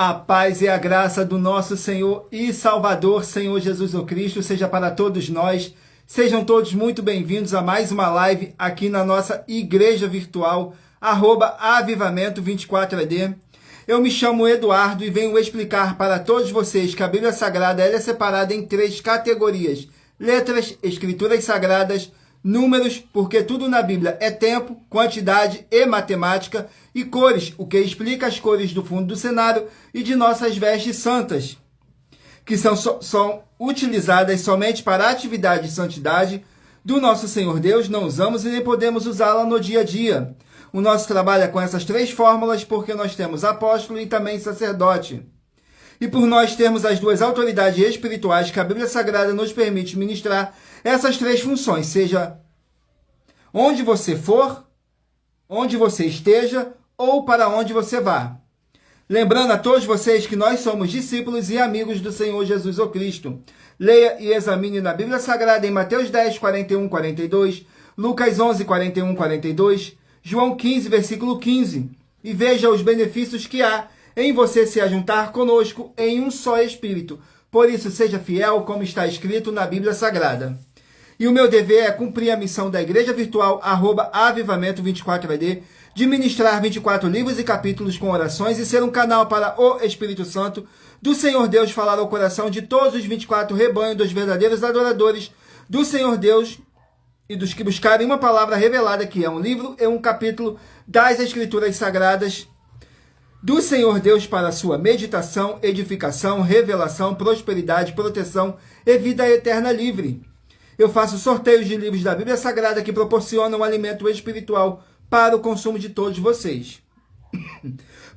A paz e a graça do nosso Senhor e Salvador, Senhor Jesus o Cristo, seja para todos nós. Sejam todos muito bem-vindos a mais uma live aqui na nossa igreja virtual, @avivamento24ad. Eu me chamo Eduardo e venho explicar para todos vocês que a Bíblia Sagrada ela é separada em 3 categorias: letras, escrituras sagradas, números, porque tudo na Bíblia é tempo, quantidade e matemática, e cores, o que explica as cores do fundo do cenário e de nossas vestes santas, que são utilizadas somente para a atividade de santidade do nosso Senhor Deus, não usamos e nem podemos usá-la no dia a dia. O nosso trabalho é com essas 3 fórmulas porque nós temos apóstolo e também sacerdote. E por nós termos as 2 autoridades espirituais que a Bíblia Sagrada nos permite ministrar essas 3 funções, seja onde você for, onde você esteja ou para onde você vá. Lembrando a todos vocês que nós somos discípulos e amigos do Senhor Jesus o Cristo. Leia e examine na Bíblia Sagrada em Mateus 10, 41, 42, Lucas 11, 41, 42, João 15, versículo 15, e veja os benefícios que há em você se ajuntar conosco em um só Espírito. Por isso, seja fiel como está escrito na Bíblia Sagrada. E o meu dever é cumprir a missão da Igreja Virtual, @avivamento24ad, de ministrar 24 livros e capítulos com orações e ser um canal para o Espírito Santo do Senhor Deus falar ao coração de todos os 24 rebanhos dos verdadeiros adoradores do Senhor Deus e dos que buscarem uma palavra revelada, que é um livro e um capítulo das Escrituras Sagradas do Senhor Deus para sua meditação, edificação, revelação, prosperidade, proteção e vida eterna livre. Eu faço sorteios de livros da Bíblia Sagrada que proporcionam alimento espiritual para o consumo de todos vocês.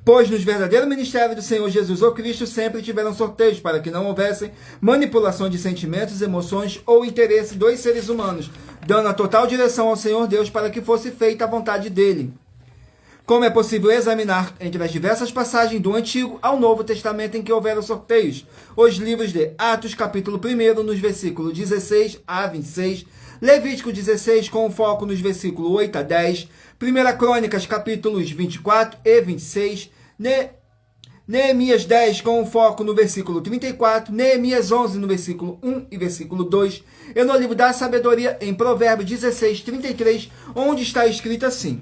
Pois nos verdadeiros ministérios do Senhor Jesus o Cristo sempre tiveram sorteios para que não houvessem manipulação de sentimentos, emoções ou interesse dos seres humanos, dando a total direção ao Senhor Deus para que fosse feita a vontade dele. Como é possível examinar entre as diversas passagens do Antigo ao Novo Testamento em que houveram sorteios? Os livros de Atos, capítulo 1, nos versículos 16 a 26, Levítico 16, com foco nos versículos 8 a 10, 1 Crônicas, capítulos 24 e 26, Neemias 10, com foco no versículo 34, Neemias 11, no versículo 1 e versículo 2, e no livro da sabedoria, em Provérbios 16, 33, onde está escrito assim: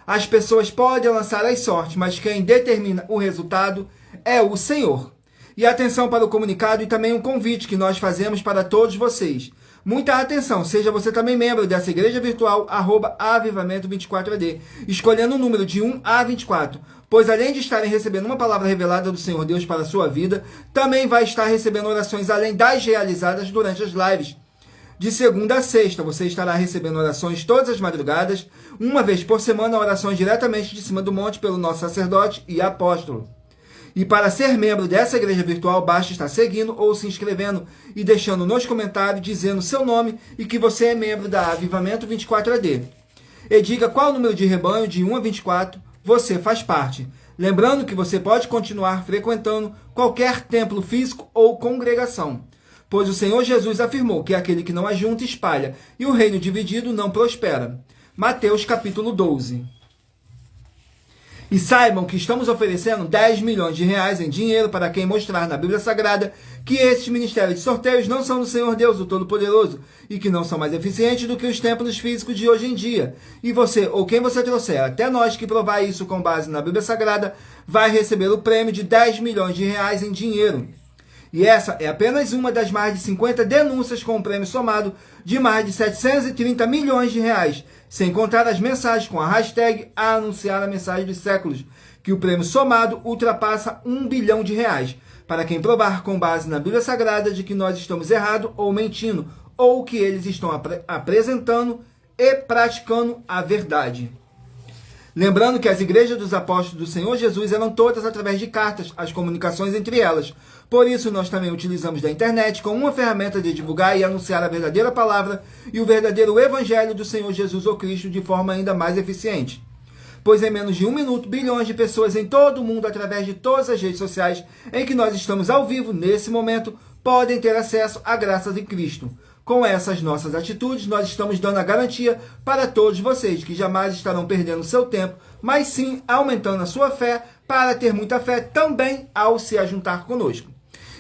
as pessoas podem lançar as sortes, mas quem determina o resultado é o Senhor. E atenção para o comunicado e também um convite que nós fazemos para todos vocês. Muita atenção, seja você também membro dessa igreja virtual, @avivamento24ad, escolhendo o número de 1 a 24, pois além de estarem recebendo uma palavra revelada do Senhor Deus para a sua vida, também vai estar recebendo orações além das realizadas durante as lives. De segunda a sexta, você estará recebendo orações todas as madrugadas, uma vez por semana, orações diretamente de cima do monte pelo nosso sacerdote e apóstolo. E para ser membro dessa igreja virtual, basta estar seguindo ou se inscrevendo e deixando nos comentários dizendo seu nome e que você é membro da Avivamento 24ad. E diga qual número de rebanho de 1 a 24 você faz parte. Lembrando que você pode continuar frequentando qualquer templo físico ou congregação, pois o Senhor Jesus afirmou que aquele que não ajunta espalha, e o reino dividido não prospera. Mateus capítulo 12. E saibam que estamos oferecendo 10 milhões de reais em dinheiro para quem mostrar na Bíblia Sagrada que esses ministérios de sorteios não são do Senhor Deus, o Todo-Poderoso, e que não são mais eficientes do que os templos físicos de hoje em dia. E você, ou quem você trouxer até nós que provar isso com base na Bíblia Sagrada, vai receber o prêmio de 10 milhões de reais em dinheiro. E essa é apenas uma das mais de 50 denúncias com um prêmio somado de mais de 730 milhões de reais, sem contar as mensagens com a hashtag a anunciar a mensagem dos séculos, que o prêmio somado ultrapassa 1 bilhão de reais, para quem provar com base na Bíblia Sagrada de que nós estamos errado ou mentindo, ou que eles estão apresentando e praticando a verdade. Lembrando que as igrejas dos apóstolos do Senhor Jesus eram todas através de cartas, as comunicações entre elas. Por isso, nós também utilizamos da internet como uma ferramenta de divulgar e anunciar a verdadeira palavra e o verdadeiro evangelho do Senhor Jesus o Cristo de forma ainda mais eficiente. Pois em menos de 1 minuto, bilhões de pessoas em todo o mundo, através de todas as redes sociais em que nós estamos ao vivo nesse momento, podem ter acesso à graça de Cristo. Com essas nossas atitudes, nós estamos dando a garantia para todos vocês que jamais estarão perdendo seu tempo, mas sim aumentando a sua fé para ter muita fé também ao se ajuntar conosco.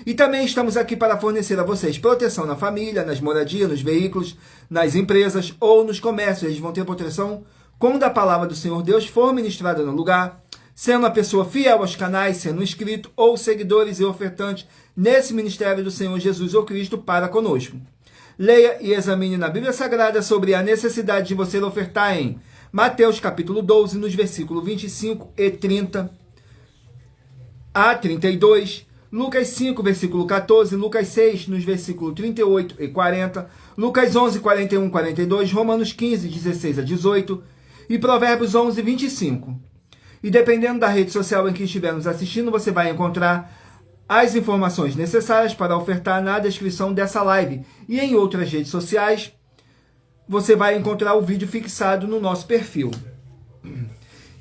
E também estamos aqui para fornecer a vocês proteção na família, nas moradias, nos veículos, nas empresas ou nos comércios. Eles vão ter proteção quando a palavra do Senhor Deus for ministrada no lugar, sendo uma pessoa fiel aos canais, sendo inscrito ou seguidores e ofertantes nesse ministério do Senhor Jesus ou Cristo para conosco. Leia e examine na Bíblia Sagrada sobre a necessidade de você ofertar em Mateus capítulo 12, nos versículos 25 e 30 a 32, Lucas 5, versículo 14, Lucas 6, nos versículos 38 e 40, Lucas 11, 41 e 42, Romanos 15, 16 a 18 e Provérbios 11, 25. E dependendo da rede social em que estiver nos assistindo, você vai encontrar as informações necessárias para ofertar na descrição dessa live. E em outras redes sociais, você vai encontrar o vídeo fixado no nosso perfil.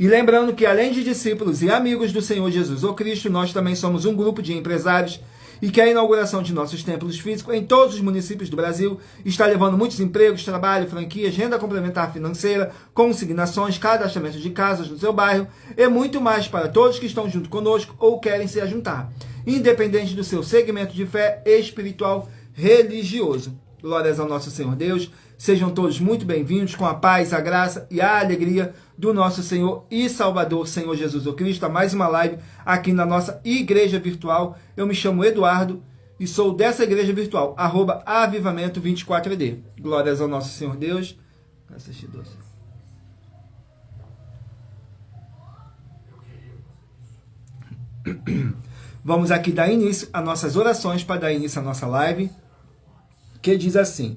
E lembrando que além de discípulos e amigos do Senhor Jesus ou Cristo, nós também somos um grupo de empresários e que a inauguração de nossos templos físicos em todos os municípios do Brasil está levando muitos empregos, trabalho, franquias, renda complementar financeira, consignações, cadastramento de casas no seu bairro e muito mais para todos que estão junto conosco ou querem se ajuntar, independente do seu segmento de fé espiritual religioso. Glórias ao nosso Senhor Deus. Sejam todos muito bem-vindos com a paz, a graça e a alegria do nosso Senhor e Salvador, Senhor Jesus Cristo, a mais uma live aqui na nossa igreja virtual. Eu me chamo Eduardo e sou dessa igreja virtual, @avivamento24ed. Glórias ao nosso Senhor Deus. Vamos aqui dar início às nossas orações para dar início à nossa live, que diz assim: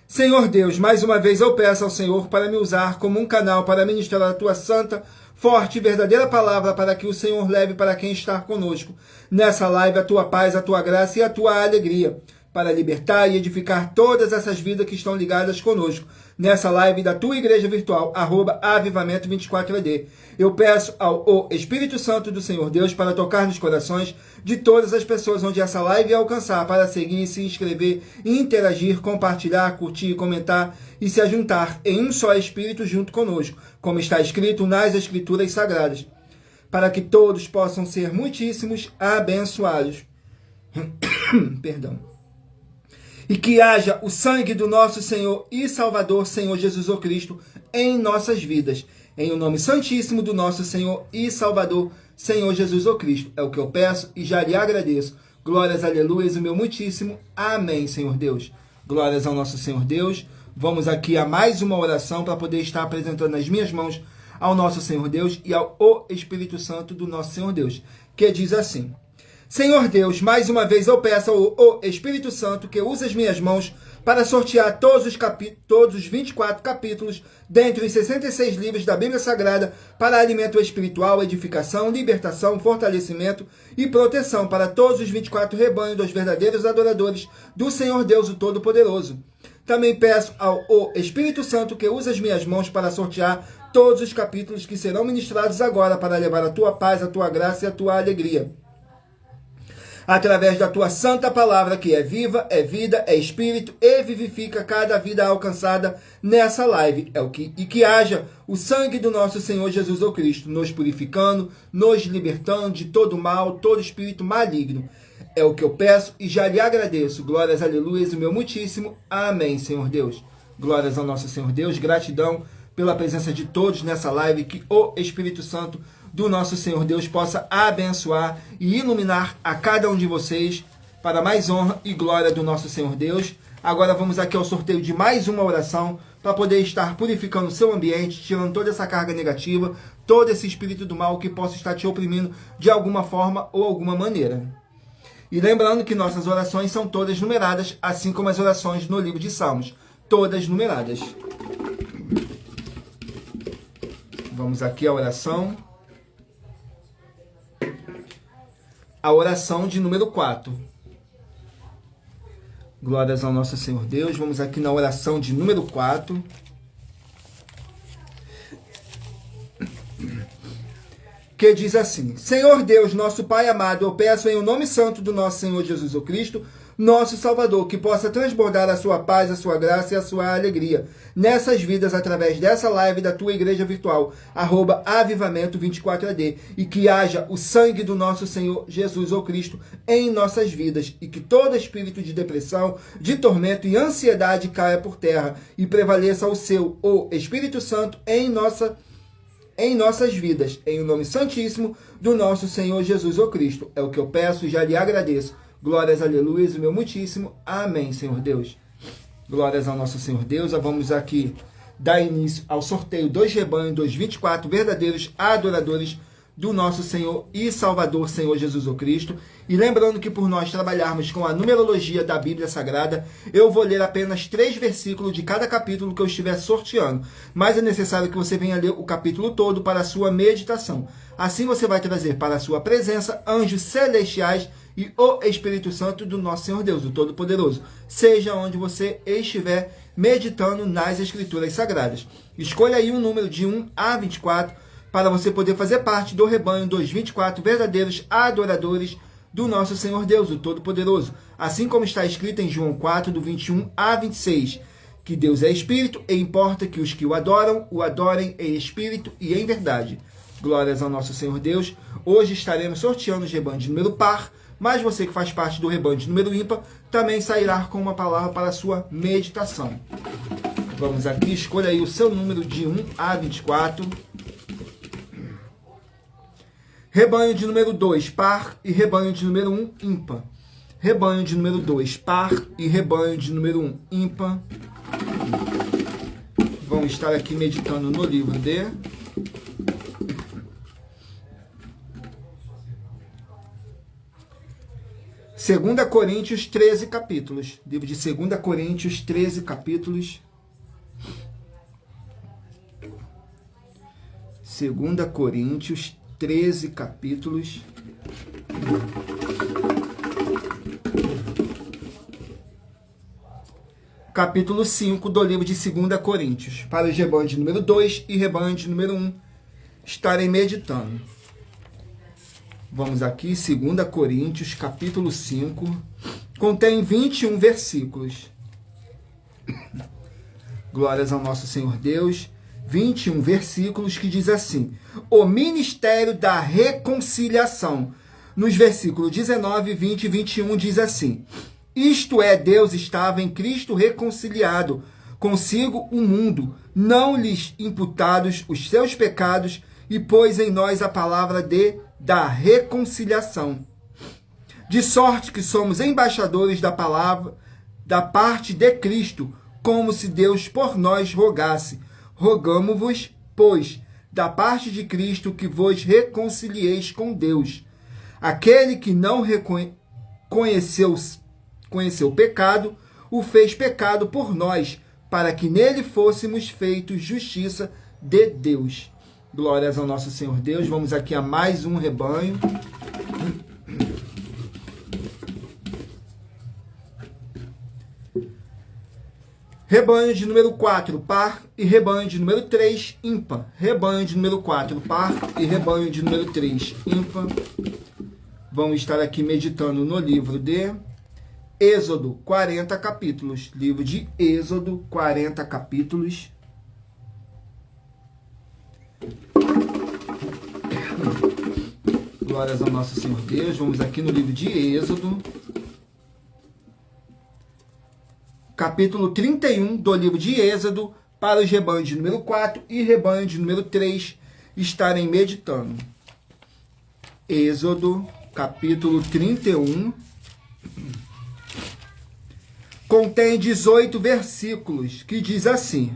Senhor Deus, mais uma vez eu peço ao Senhor para me usar como um canal para ministrar a tua santa, forte e verdadeira palavra para que o Senhor leve para quem está conosco nessa live a tua paz, a tua graça e a tua alegria, para libertar e edificar todas essas vidas que estão ligadas conosco nessa live da tua igreja virtual, @avivamento24ed. Eu peço ao Espírito Santo do Senhor Deus para tocar nos corações de todas as pessoas onde essa live alcançar, para seguir, se inscrever, interagir, compartilhar, curtir, comentar e se ajuntar em um só Espírito junto conosco, como está escrito nas Escrituras Sagradas, para que todos possam ser muitíssimos abençoados. Perdão. E que haja o sangue do nosso Senhor e Salvador, Senhor Jesus Cristo, em nossas vidas. Em o nome santíssimo do nosso Senhor e Salvador, Senhor Jesus Cristo. É o que eu peço e já lhe agradeço. Glórias, aleluias, o meu muitíssimo. Amém, Senhor Deus. Glórias ao nosso Senhor Deus. Vamos aqui a mais uma oração para poder estar apresentando nas minhas mãos ao nosso Senhor Deus e ao Espírito Santo do nosso Senhor Deus, que diz assim: Senhor Deus, mais uma vez eu peço ao Espírito Santo que use as minhas mãos para sortear todos os 24 capítulos dentre os 66 livros da Bíblia Sagrada para alimento espiritual, edificação, libertação, fortalecimento e proteção para todos os 24 rebanhos dos verdadeiros adoradores do Senhor Deus, o Todo-Poderoso. Também peço ao Espírito Santo que use as minhas mãos para sortear todos os capítulos que serão ministrados agora para levar a tua paz, a tua graça e a tua alegria, através da tua santa palavra, que é viva, é vida, é espírito e vivifica cada vida alcançada nessa live. E que haja o sangue do nosso Senhor Jesus Cristo, nos purificando, nos libertando de todo mal, todo espírito maligno. É o que eu peço e já lhe agradeço. Glórias, aleluias, o meu muitíssimo. Amém, Senhor Deus. Glórias ao nosso Senhor Deus. Gratidão pela presença de todos nessa live, que o Espírito Santo do nosso Senhor Deus possa abençoar e iluminar a cada um de vocês para mais honra e glória do nosso Senhor Deus. Agora vamos aqui ao sorteio de mais uma oração para poder estar purificando o seu ambiente, tirando toda essa carga negativa, todo esse espírito do mal que possa estar te oprimindo de alguma forma ou alguma maneira. E lembrando que nossas orações são todas numeradas, assim como as orações no livro de Salmos, todas numeradas. Vamos aqui à oração. A oração de número 4. Glórias ao nosso Senhor Deus. Vamos aqui na oração de número 4. Que diz assim: Senhor Deus, nosso Pai amado, eu peço em o nome santo do nosso Senhor Jesus Cristo, nosso Salvador, que possa transbordar a sua paz, a sua graça e a sua alegria nessas vidas através dessa live da tua igreja virtual, @avivamento24AD, e que haja o sangue do nosso Senhor Jesus ou Cristo em nossas vidas, e que todo espírito de depressão, de tormento e ansiedade caia por terra e prevaleça o Espírito Santo em nossas vidas, em o nome santíssimo do nosso Senhor Jesus ou Cristo. É o que eu peço e já lhe agradeço. Glórias, aleluias, o meu muitíssimo. Amém, Senhor Deus. Glórias ao nosso Senhor Deus. Vamos aqui dar início ao sorteio dos rebanhos dos 24 verdadeiros adoradores do nosso Senhor e Salvador, Senhor Jesus o Cristo. E lembrando que por nós trabalharmos com a numerologia da Bíblia Sagrada, eu vou ler apenas 3 versículos de cada capítulo que eu estiver sorteando. Mas é necessário que você venha ler o capítulo todo para a sua meditação. Assim você vai trazer para a sua presença anjos celestiais e o Espírito Santo do nosso Senhor Deus, o Todo-Poderoso, seja onde você estiver meditando nas Escrituras Sagradas. Escolha aí um número de 1 a 24 para você poder fazer parte do rebanho dos 24 verdadeiros adoradores do nosso Senhor Deus, o Todo-Poderoso. Assim como está escrito em João 4, do 21 a 26, que Deus é Espírito e importa que os que o adorem em Espírito e em verdade. Glórias ao nosso Senhor Deus. Hoje estaremos sorteando os rebanhos de número par, mas você que faz parte do rebanho de número ímpar também sairá com uma palavra para a sua meditação. Vamos aqui, escolha aí o seu número de 1 a 24. Rebanho de número 2, par, e rebanho de número 1, ímpar. Rebanho de número 2, par, e rebanho de número 1, ímpar. Vamos estar aqui meditando no livro de 2 Coríntios, 13 capítulos. Livro de 2 Coríntios, 13 capítulos. 2 Coríntios, 13 capítulos. Capítulo 5 do livro de 2 Coríntios. Para os rebanhos de número 2 e rebanho de número 1 estarem meditando. Vamos aqui, 2 Coríntios, capítulo 5, contém 21 versículos. Glórias ao nosso Senhor Deus. 21 versículos que diz assim: o ministério da reconciliação. Nos versículos 19, 20 e 21 diz assim: isto é, Deus estava em Cristo reconciliado consigo o mundo, não lhes imputados os seus pecados, e pôs em nós a palavra da reconciliação. De sorte que somos embaixadores da palavra, da parte de Cristo, como se Deus por nós rogasse. Rogamo-vos, pois, da parte de Cristo, que vos reconcilieis com Deus. Aquele que não conheceu o pecado, o fez pecado por nós, para que nele fôssemos feitos justiça de Deus. Glórias ao nosso Senhor Deus. Vamos aqui a mais um rebanho. Rebanho de número 4, par, e rebanho de número 3, ímpar. Rebanho de número 4, par, e rebanho de número 3, ímpar. Vamos estar aqui meditando no livro de Êxodo, 40 capítulos. Livro de Êxodo, 40 capítulos. Glórias ao nosso Senhor Deus. Vamos aqui no livro de Êxodo, capítulo 31 do livro de Êxodo, para os rebanhos de número 4 e rebanho de número 3 estarem meditando. Êxodo, capítulo 31, contém 18 versículos, que diz assim: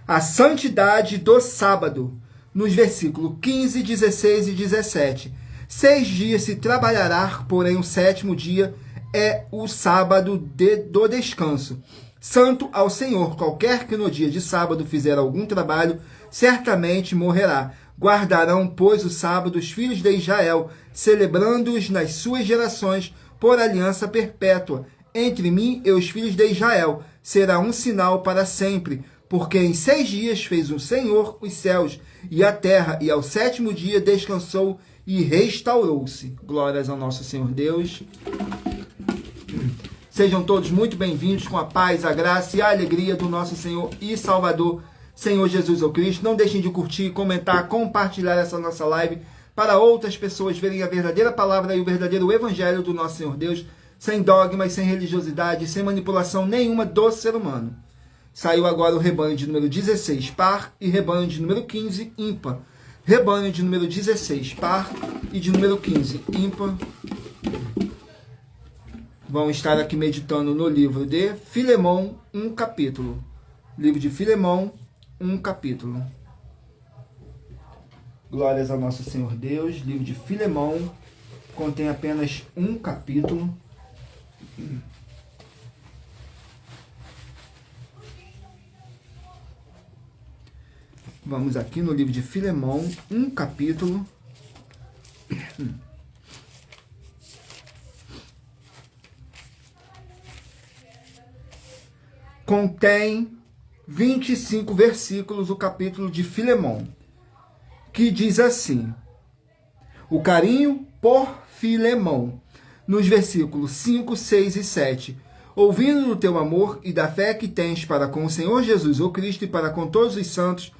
a santidade do sábado, nos versículos 15, 16 e 17. 6 dias se trabalhará, porém o 7º dia é o sábado do descanso, santo ao Senhor. Qualquer que no dia de sábado fizer algum trabalho, certamente morrerá. Guardarão, pois, o sábado os filhos de Israel, celebrando-os nas suas gerações, por aliança perpétua. Entre mim e os filhos de Israel será um sinal para sempre, porque em 6 dias fez o Senhor os céus e a terra, e ao 7º dia descansou e restaurou-se. Glórias ao nosso Senhor Deus. Sejam todos muito bem-vindos com a paz, a graça e a alegria do nosso Senhor e Salvador, Senhor Jesus ou Cristo. Não deixem de curtir, comentar, compartilhar essa nossa live para outras pessoas verem a verdadeira palavra e o verdadeiro evangelho do nosso Senhor Deus, sem dogmas, sem religiosidade, sem manipulação nenhuma do ser humano. Saiu agora o rebanho de número 16, par, e rebanho de número 15, ímpar. Rebanho de número 16, par, e de número 15, ímpar. Vão estar aqui meditando no livro de Filemão, um capítulo. Livro de Filemão, um capítulo. Glórias ao nosso Senhor Deus. Livro de Filemão contém apenas um capítulo. Vamos aqui no livro de Filemão, um capítulo. Contém 25 versículos o capítulo de Filemão, que diz assim: o carinho por Filemão, nos versículos 5, 6 e 7. Ouvindo do teu amor e da fé que tens para com o Senhor Jesus, o Cristo, e para com todos os santos,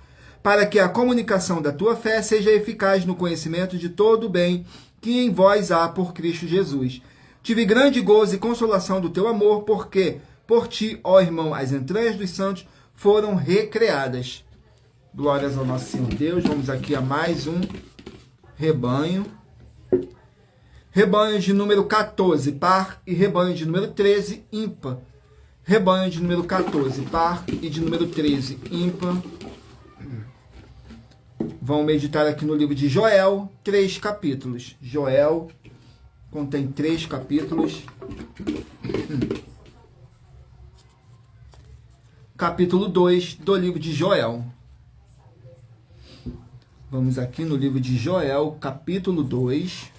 para que a comunicação da tua fé seja eficaz no conhecimento de todo o bem que em vós há por Cristo Jesus. Tive grande gozo e consolação do teu amor, porque por ti, ó irmão, as entranhas dos santos foram recreadas. Glórias ao nosso Senhor Deus. Vamos aqui a mais um rebanho. Rebanho de número 14, par, e rebanho de número 13, ímpar. Rebanho de número 14, par, e de número 13, ímpar. Vão meditar aqui no livro de Joel, 3 capítulos. Joel contém 3 capítulos. Capítulo 2 do livro de Joel. Vamos aqui no livro de Joel, capítulo 2.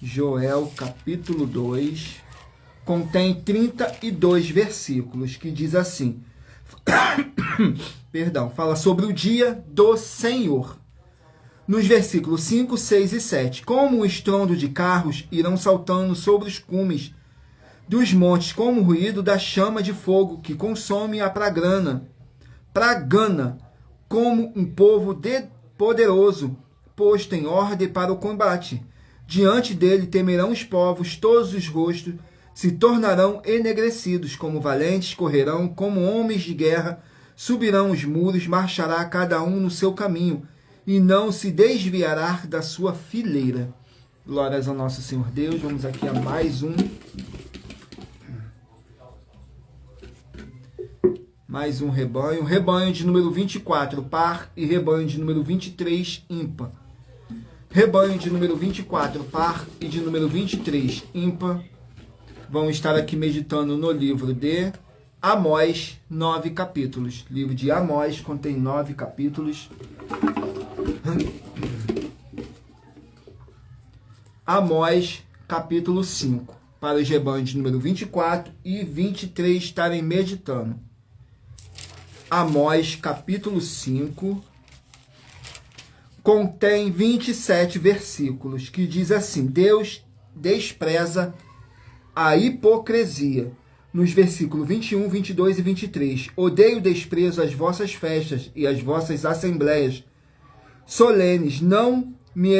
Joel, capítulo 2. Contém 32 versículos, que diz assim... Perdão, fala sobre o dia do Senhor. Nos versículos 5, 6 e 7. Como o estrondo de carros irão saltando sobre os cumes dos montes, como o ruído da chama de fogo que consome a pragana, como um povo poderoso, posto em ordem para o combate. Diante dele temerão os povos, todos os rostos se tornarão enegrecidos, como valentes correrão, como homens de guerra, subirão os muros, marchará cada um no seu caminho, e não se desviará da sua fileira. Glórias ao nosso Senhor Deus. Vamos aqui a mais um. Mais um rebanho. Rebanho de número 24, par, e rebanho de número 23, ímpar. Rebanho de número 24, par, e de número 23, ímpar. Vão estar aqui meditando no livro de Amós, 9 capítulos. Livro de Amós contém 9 capítulos. Amós, capítulo 5. Para os rebanhos de número 24 e 23 estarem meditando. Amós, capítulo 5. Contém 27 versículos, que diz assim: Deus despreza a hipocrisia. Nos versículos 21, 22 e 23. Odeio e desprezo as vossas festas e as vossas assembleias solenes. Não me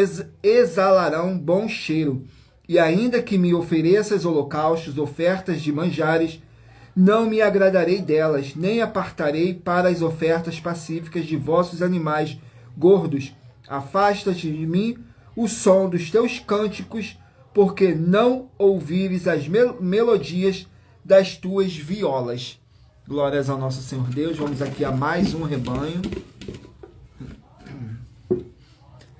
exalarão bom cheiro. E ainda que me ofereças holocaustos, ofertas de manjares, não me agradarei delas, nem apartarei para as ofertas pacíficas de vossos animais gordos. Afasta-te de mim o som dos teus cânticos, porque não ouvires as melodias das tuas violas. Glórias ao nosso Senhor Deus. Vamos aqui a mais um rebanho.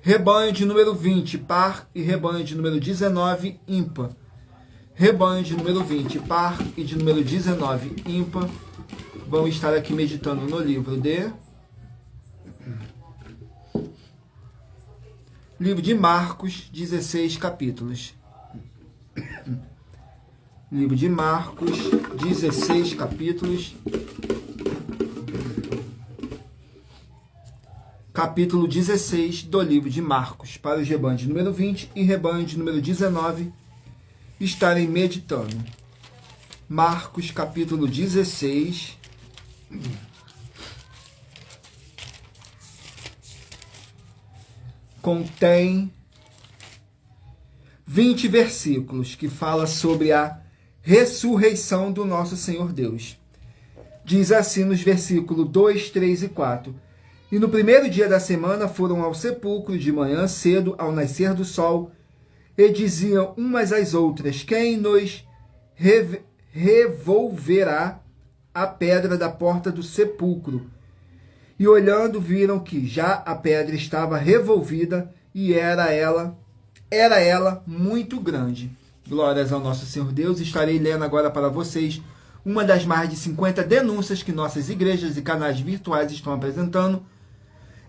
Rebanho de número 20, par, e rebanho de número 19, ímpar. Rebanho de número 20, par, e de número 19, ímpar. Vão estar aqui meditando no livro de... Livro de Marcos, 16 capítulos. Livro de Marcos, 16 capítulos. capítulo 16 do livro de Marcos, para os rebanhos de número 20 e rebanho de número 19 estarem meditando. Marcos, capítulo 16, contém 20 versículos que fala sobre a ressurreição do nosso Senhor Deus. Diz assim nos versículos 2, 3 e 4. E no primeiro dia da semana foram ao sepulcro de manhã cedo, ao nascer do sol, e diziam umas às outras: quem nos revolverá a pedra da porta do sepulcro? E olhando, viram que já a pedra estava revolvida, e era ela muito grande. Glórias ao nosso Senhor Deus. Estarei lendo agora para vocês uma das mais de 50 denúncias que nossas igrejas e canais virtuais estão apresentando,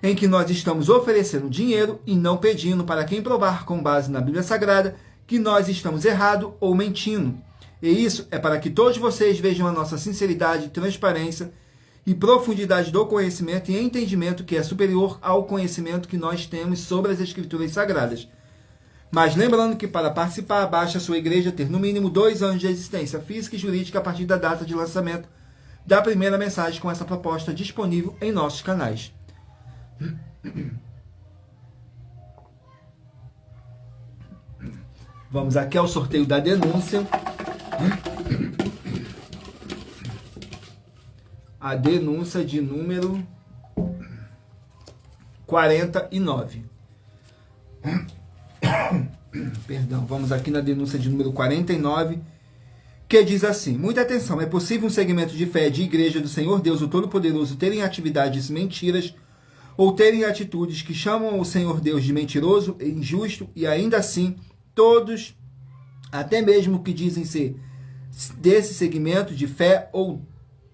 em que nós estamos oferecendo dinheiro e não pedindo para quem provar com base na Bíblia Sagrada que nós estamos errado ou mentindo. E isso é para que todos vocês vejam a nossa sinceridade, transparência e profundidade do conhecimento e entendimento que é superior ao conhecimento que nós temos sobre as Escrituras Sagradas. Mas lembrando que para participar, basta a sua igreja ter no mínimo 2 anos de existência física e jurídica a partir da data de lançamento da primeira mensagem com essa proposta disponível em nossos canais. Vamos aqui ao sorteio da denúncia. A denúncia de número 49. Perdão, vamos aqui na denúncia de número 49, que diz assim: muita atenção, é possível um segmento de fé de Igreja do Senhor Deus, o Todo-Poderoso, terem atividades mentiras ou terem atitudes que chamam o Senhor Deus de mentiroso e injusto, e ainda assim, todos, até mesmo que dizem ser desse segmento de fé ou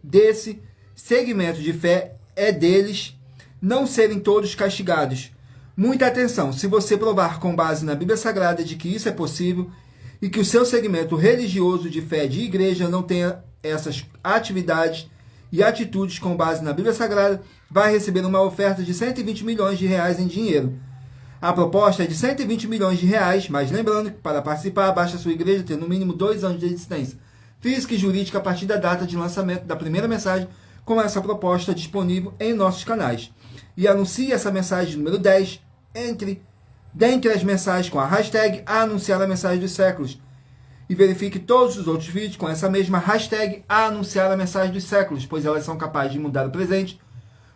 desse segmento de fé é deles, não serem todos castigados. Muita atenção, se você provar com base na Bíblia Sagrada de que isso é possível e que o seu segmento religioso de fé de igreja não tenha essas atividades e atitudes com base na Bíblia Sagrada, vai receber uma oferta de 120 milhões de reais em dinheiro. A proposta é de 120 milhões de reais, mas lembrando que para participar, basta a sua igreja ter no mínimo 2 anos de existência física e jurídica a partir da data de lançamento da primeira mensagem com essa proposta disponível em nossos canais. E anuncie essa mensagem número 10 dentre as mensagens com a hashtag anunciar a mensagem dos séculos. E verifique todos os outros vídeos com essa mesma hashtag anunciar a mensagem dos séculos, pois elas são capazes de mudar o presente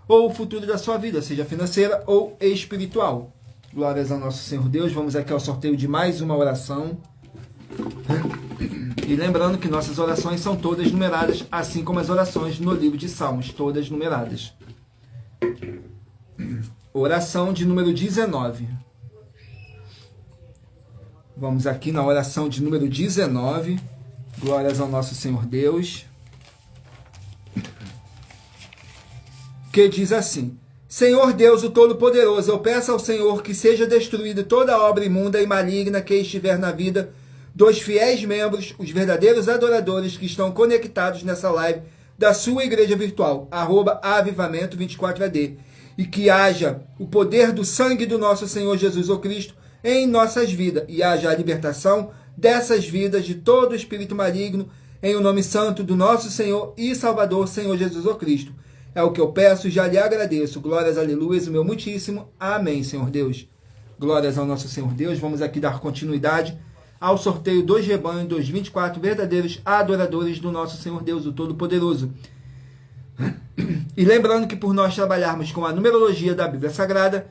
ou o futuro da sua vida, seja financeira ou espiritual. Glórias ao nosso Senhor Deus. Vamos aqui ao sorteio de mais uma oração. E lembrando que nossas orações são todas numeradas, assim como as orações no livro de Salmos, todas numeradas. Oração de número 19. Vamos aqui na oração de número 19. Glórias ao nosso Senhor Deus. Que diz assim: Senhor Deus, o Todo-Poderoso, eu peço ao Senhor que seja destruída toda obra imunda e maligna que estiver na vida dos fiéis membros, os verdadeiros adoradores que estão conectados nessa live da sua igreja virtual, @avivamento24AD, e que haja o poder do sangue do nosso Senhor Jesus o Cristo em nossas vidas, e haja a libertação dessas vidas de todo espírito maligno, em o nome santo do nosso Senhor e Salvador, Senhor Jesus o Cristo. É o que eu peço e já lhe agradeço. Glórias, aleluias, o meu muitíssimo. Amém, Senhor Deus. Glórias ao nosso Senhor Deus. Vamos aqui dar continuidade ao sorteio dos rebanhos dos 24 verdadeiros adoradores do nosso Senhor Deus, o Todo-Poderoso. E lembrando que por nós trabalharmos com a numerologia da Bíblia Sagrada,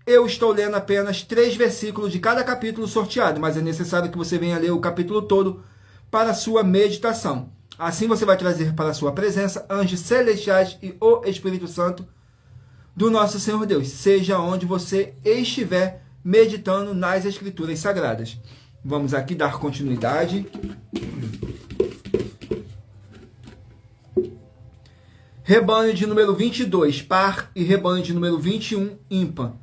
eu estou lendo apenas 3 versículos de cada capítulo sorteado, mas é necessário que você venha ler o capítulo todo para a sua meditação. Assim você vai trazer para a sua presença anjos celestiais e o Espírito Santo do nosso Senhor Deus, seja onde você estiver meditando nas Escrituras Sagradas. Vamos aqui dar continuidade. Rebanho de número 22, par, e rebanho de número 21, ímpar.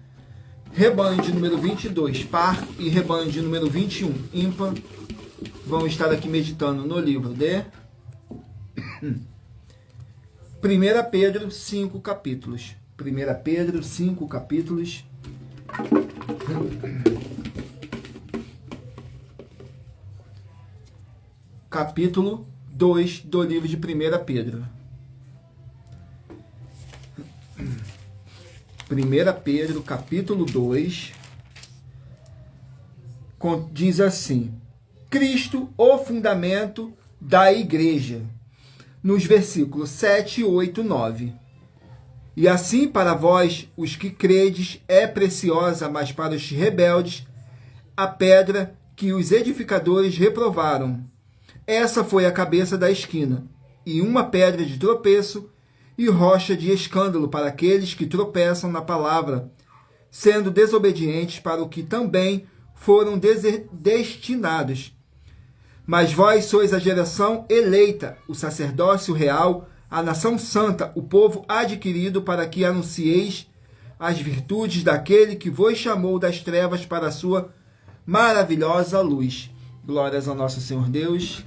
Rebanho de número 22, par, e rebanho de número 21, ímpar. Vamos estar aqui meditando no livro de 1 Pedro, 5 capítulos. 1 Pedro, 5 capítulos. Capítulo 2 do livro de 1 Pedro. 1 Pedro, capítulo 2, diz assim: Cristo, o fundamento da igreja. Nos versículos 7, 8, 9. E assim para vós, os que credes, é preciosa, mas para os rebeldes, a pedra que os edificadores reprovaram. Essa foi a cabeça da esquina, e uma pedra de tropeço e rocha de escândalo para aqueles que tropeçam na palavra, sendo desobedientes para o que também foram destinados. Mas vós sois a geração eleita, o sacerdócio real, a nação santa, o povo adquirido, para que anuncieis as virtudes daquele que vos chamou das trevas para a sua maravilhosa luz. Glórias ao nosso Senhor Deus.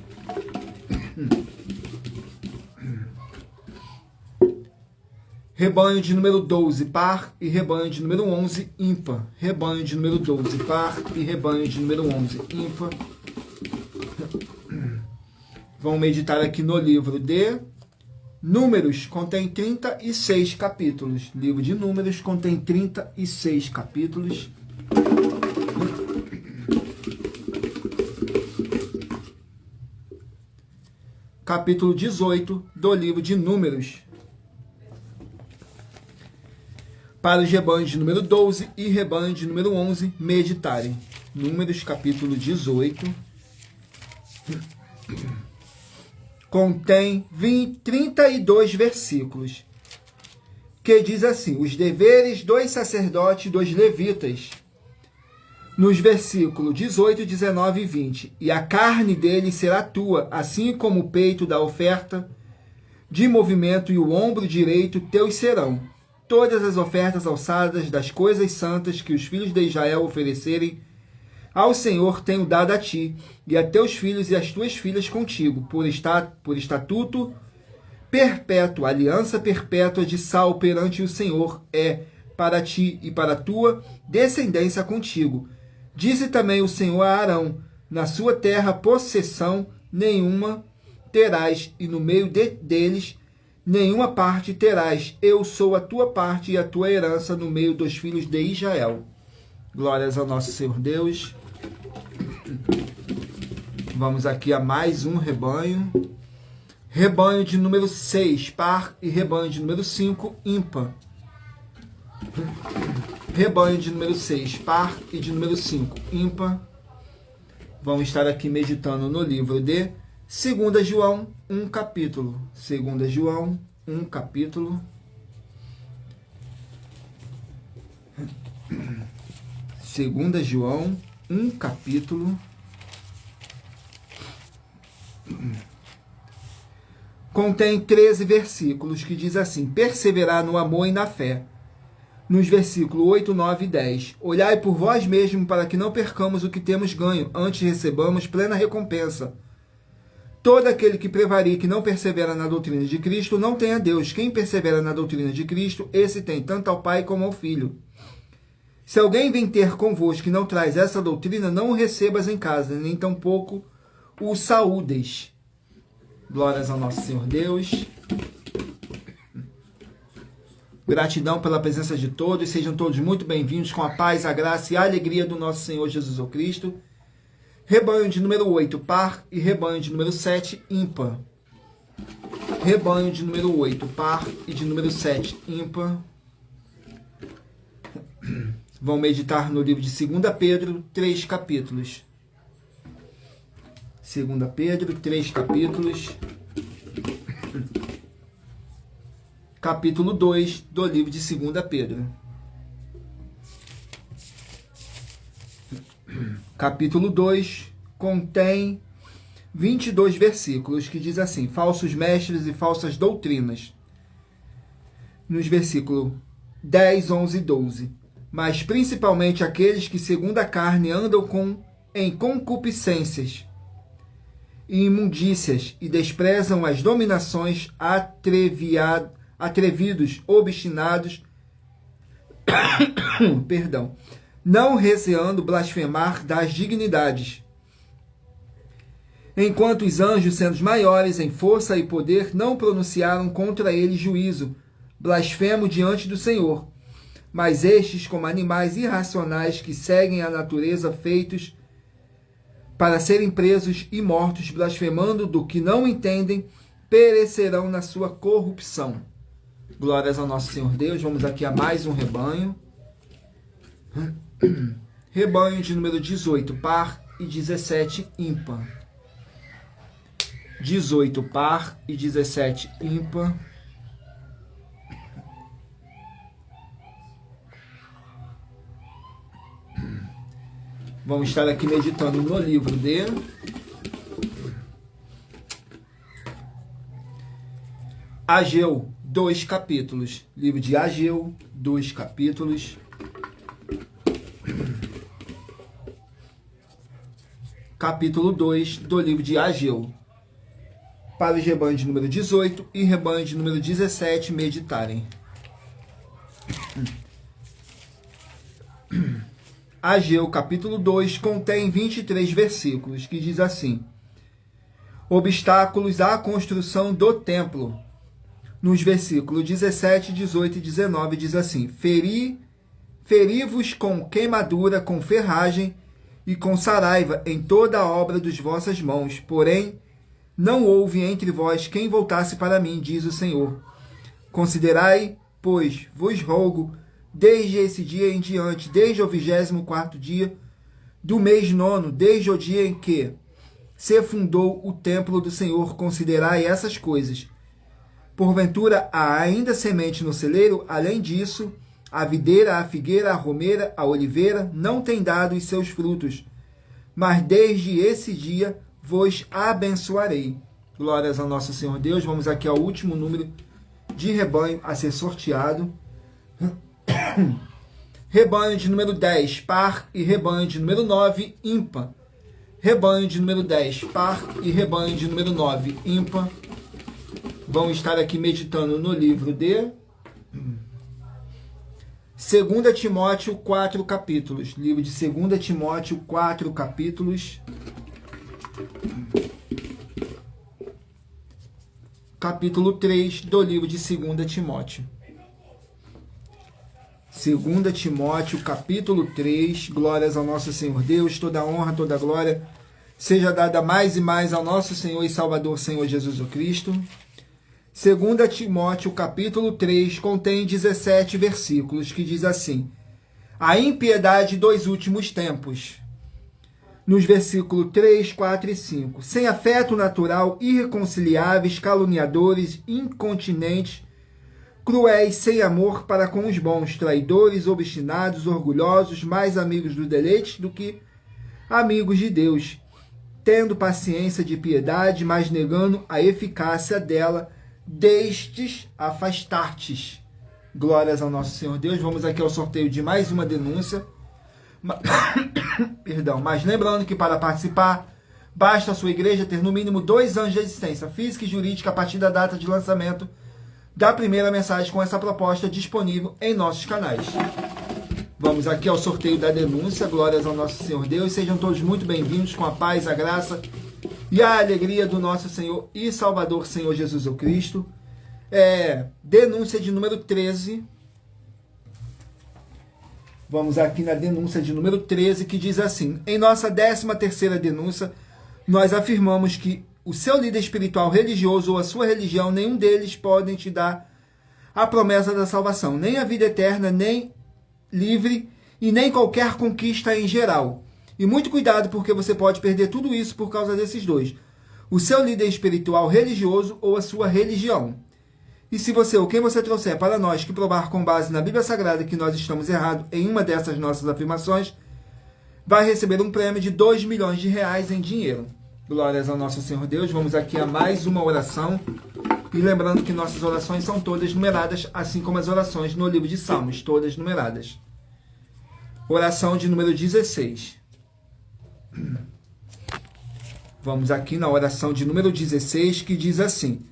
Rebanho de número 12, par, e rebanho de número 11, ímpar. Rebanho de número 12, par, e rebanho de número 11, ímpar. Vamos meditar aqui no livro de Números, contém 36 capítulos. Livro de Números contém 36 capítulos. Capítulo 18 do livro de Números. Para os rebanhos de número 12 e rebanho de número 11 meditarem. Números, capítulo 18. Contém 32 versículos, que diz assim: os deveres dos sacerdotes e dos levitas. Nos versículos 18, 19 e 20. E a carne deles será tua, assim como o peito da oferta de movimento e o ombro direito teus serão. Todas as ofertas alçadas das coisas santas que os filhos de Israel oferecerem ao Senhor tenho dado a ti, e a teus filhos e às tuas filhas contigo, por estatuto perpétuo, aliança perpétua de sal perante o Senhor é para ti e para a tua descendência contigo. Disse também o Senhor a Arão: na sua terra possessão nenhuma terás, e no meio deles nenhuma parte terás. Eu sou a tua parte e a tua herança no meio dos filhos de Israel. Glórias ao nosso Senhor Deus. Vamos aqui a mais um rebanho. Rebanho de número 6, par, e rebanho de número 5, ímpar. Rebanho de número 6, par, e de número 5, ímpar. Vamos estar aqui meditando no livro de 2 João, 1 capítulo. 2 João, 1 capítulo. 2 João, 1 capítulo. Contém 13 versículos, que diz assim: perseverar no amor e na fé. Nos versículos 8, 9 e 10. Olhai por vós mesmos para que não percamos o que temos ganho, antes recebamos plena recompensa. Todo aquele que prevarica e não persevera na doutrina de Cristo não tem a Deus. Quem persevera na doutrina de Cristo, esse tem tanto ao Pai como ao Filho. Se alguém vem ter convosco e não traz essa doutrina, não o recebas em casa, nem tampouco o saúdes. Glórias ao nosso Senhor Deus. Gratidão pela presença de todos. Sejam todos muito bem-vindos com a paz, a graça e a alegria do nosso Senhor Jesus Cristo. Rebanho de número 8, par, e rebanho de número 7, ímpar. Rebanho de número 8, par, e de número 7, ímpar. Vão meditar no livro de 2 Pedro, 3 capítulos. 2 Pedro, 3 capítulos. Capítulo 2 do livro de 2 Pedro. Capítulo 2 contém 22 versículos, que diz assim: falsos mestres e falsas doutrinas. Nos versículos 10, 11 e 12. Mas principalmente aqueles que segundo a carne andam em concupiscências e imundícias e desprezam as dominações, atrevidos, obstinados, perdão, não receando blasfemar das dignidades, enquanto os anjos, sendo maiores em força e poder, não pronunciaram contra ele juízo, blasfemo diante do Senhor. Mas estes, como animais irracionais que seguem a natureza, feitos para serem presos e mortos, blasfemando do que não entendem, perecerão na sua corrupção. Glórias ao nosso Senhor Deus. Vamos aqui a mais um rebanho. Rebanho de número 18, par, e 17, ímpar. 18, par, e 17, ímpar. Vamos estar aqui meditando no livro de Ageu, 2 capítulos. Livro de Ageu, 2 capítulos. Capítulo 2 do livro de Ageu. Para os rebanhos de número 18 e rebanho de número 17 meditarem. Ageu, capítulo 2, contém 23 versículos, que diz assim: obstáculos à construção do templo. Nos versículos 17, 18 e 19 diz assim: feri-vos com queimadura, com ferragem e com saraiva em toda a obra dos vossas mãos, porém não houve entre vós quem voltasse para mim, diz o Senhor. Considerai, pois, vos rogo, desde esse dia em diante, desde o 24º dia do mês 9, desde o dia em que se fundou o templo do Senhor, considerai essas coisas. Porventura há ainda semente no celeiro? Além disso, a videira, a figueira, a romeira, a oliveira não têm dado os seus frutos. Mas desde esse dia vos abençoarei. Glórias ao nosso Senhor Deus. Vamos aqui ao último número de rebanho a ser sorteado. Rebanho de número 10, par, e rebanho de número 9, ímpar. Rebanho de número 10, par, e rebanho de número 9, ímpar. Vamos estar aqui meditando no livro de 2 Timóteo, 4 capítulos. Livro de 2 Timóteo, 4 capítulos. Capítulo 3 do livro de 2 Timóteo. 2 Timóteo, capítulo 3, glórias ao nosso Senhor Deus, toda a honra, toda a glória seja dada mais e mais ao nosso Senhor e Salvador, Senhor Jesus Cristo. 2 Timóteo, capítulo 3, contém 17 versículos, que diz assim: a impiedade dos últimos tempos. Nos versículos 3, 4 e 5. Sem afeto natural, irreconciliáveis, caluniadores, incontinentes, cruéis, sem amor para com os bons, traidores, obstinados, orgulhosos, mais amigos do deleite do que amigos de Deus, tendo paciência de piedade, mas negando a eficácia dela, destes afastar-te. Glórias ao nosso Senhor Deus. Vamos aqui ao sorteio de mais uma denúncia. Perdão, mas lembrando que para participar, basta a sua igreja ter no mínimo 2 anos de existência física e jurídica a partir da data de lançamento da primeira mensagem com essa proposta disponível em nossos canais. Vamos aqui ao sorteio da denúncia. Glórias ao nosso Senhor Deus. Sejam todos muito bem-vindos com a paz, a graça e a alegria do nosso Senhor e Salvador, Senhor Jesus Cristo. Denúncia de número 13. Vamos aqui na denúncia de número 13, que diz assim: em nossa 13ª denúncia, nós afirmamos que o seu líder espiritual, religioso ou a sua religião, nenhum deles podem te dar a promessa da salvação, nem a vida eterna, nem livre e nem qualquer conquista em geral. E muito cuidado, porque você pode perder tudo isso por causa desses dois: o seu líder espiritual, religioso ou a sua religião. E se você ou quem você trouxer para nós que provar com base na Bíblia Sagrada que nós estamos errados em uma dessas nossas afirmações, vai receber um prêmio de R$2 milhões em dinheiro. Glórias ao nosso Senhor Deus. Vamos aqui a mais uma oração. E lembrando que nossas orações são todas numeradas, assim como as orações no livro de Salmos, todas numeradas. Oração de número 16. Vamos aqui na oração de número 16, que diz assim: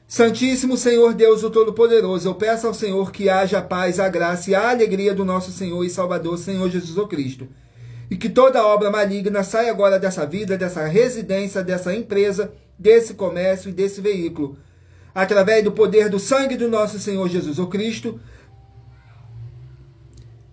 Santíssimo Senhor Deus, o Todo-Poderoso, eu peço ao Senhor que haja a paz, a graça e a alegria do nosso Senhor e Salvador, Senhor Jesus Cristo. E que toda obra maligna saia agora dessa vida, dessa residência, dessa empresa, desse comércio e desse veículo. Através do poder do sangue do nosso Senhor Jesus Cristo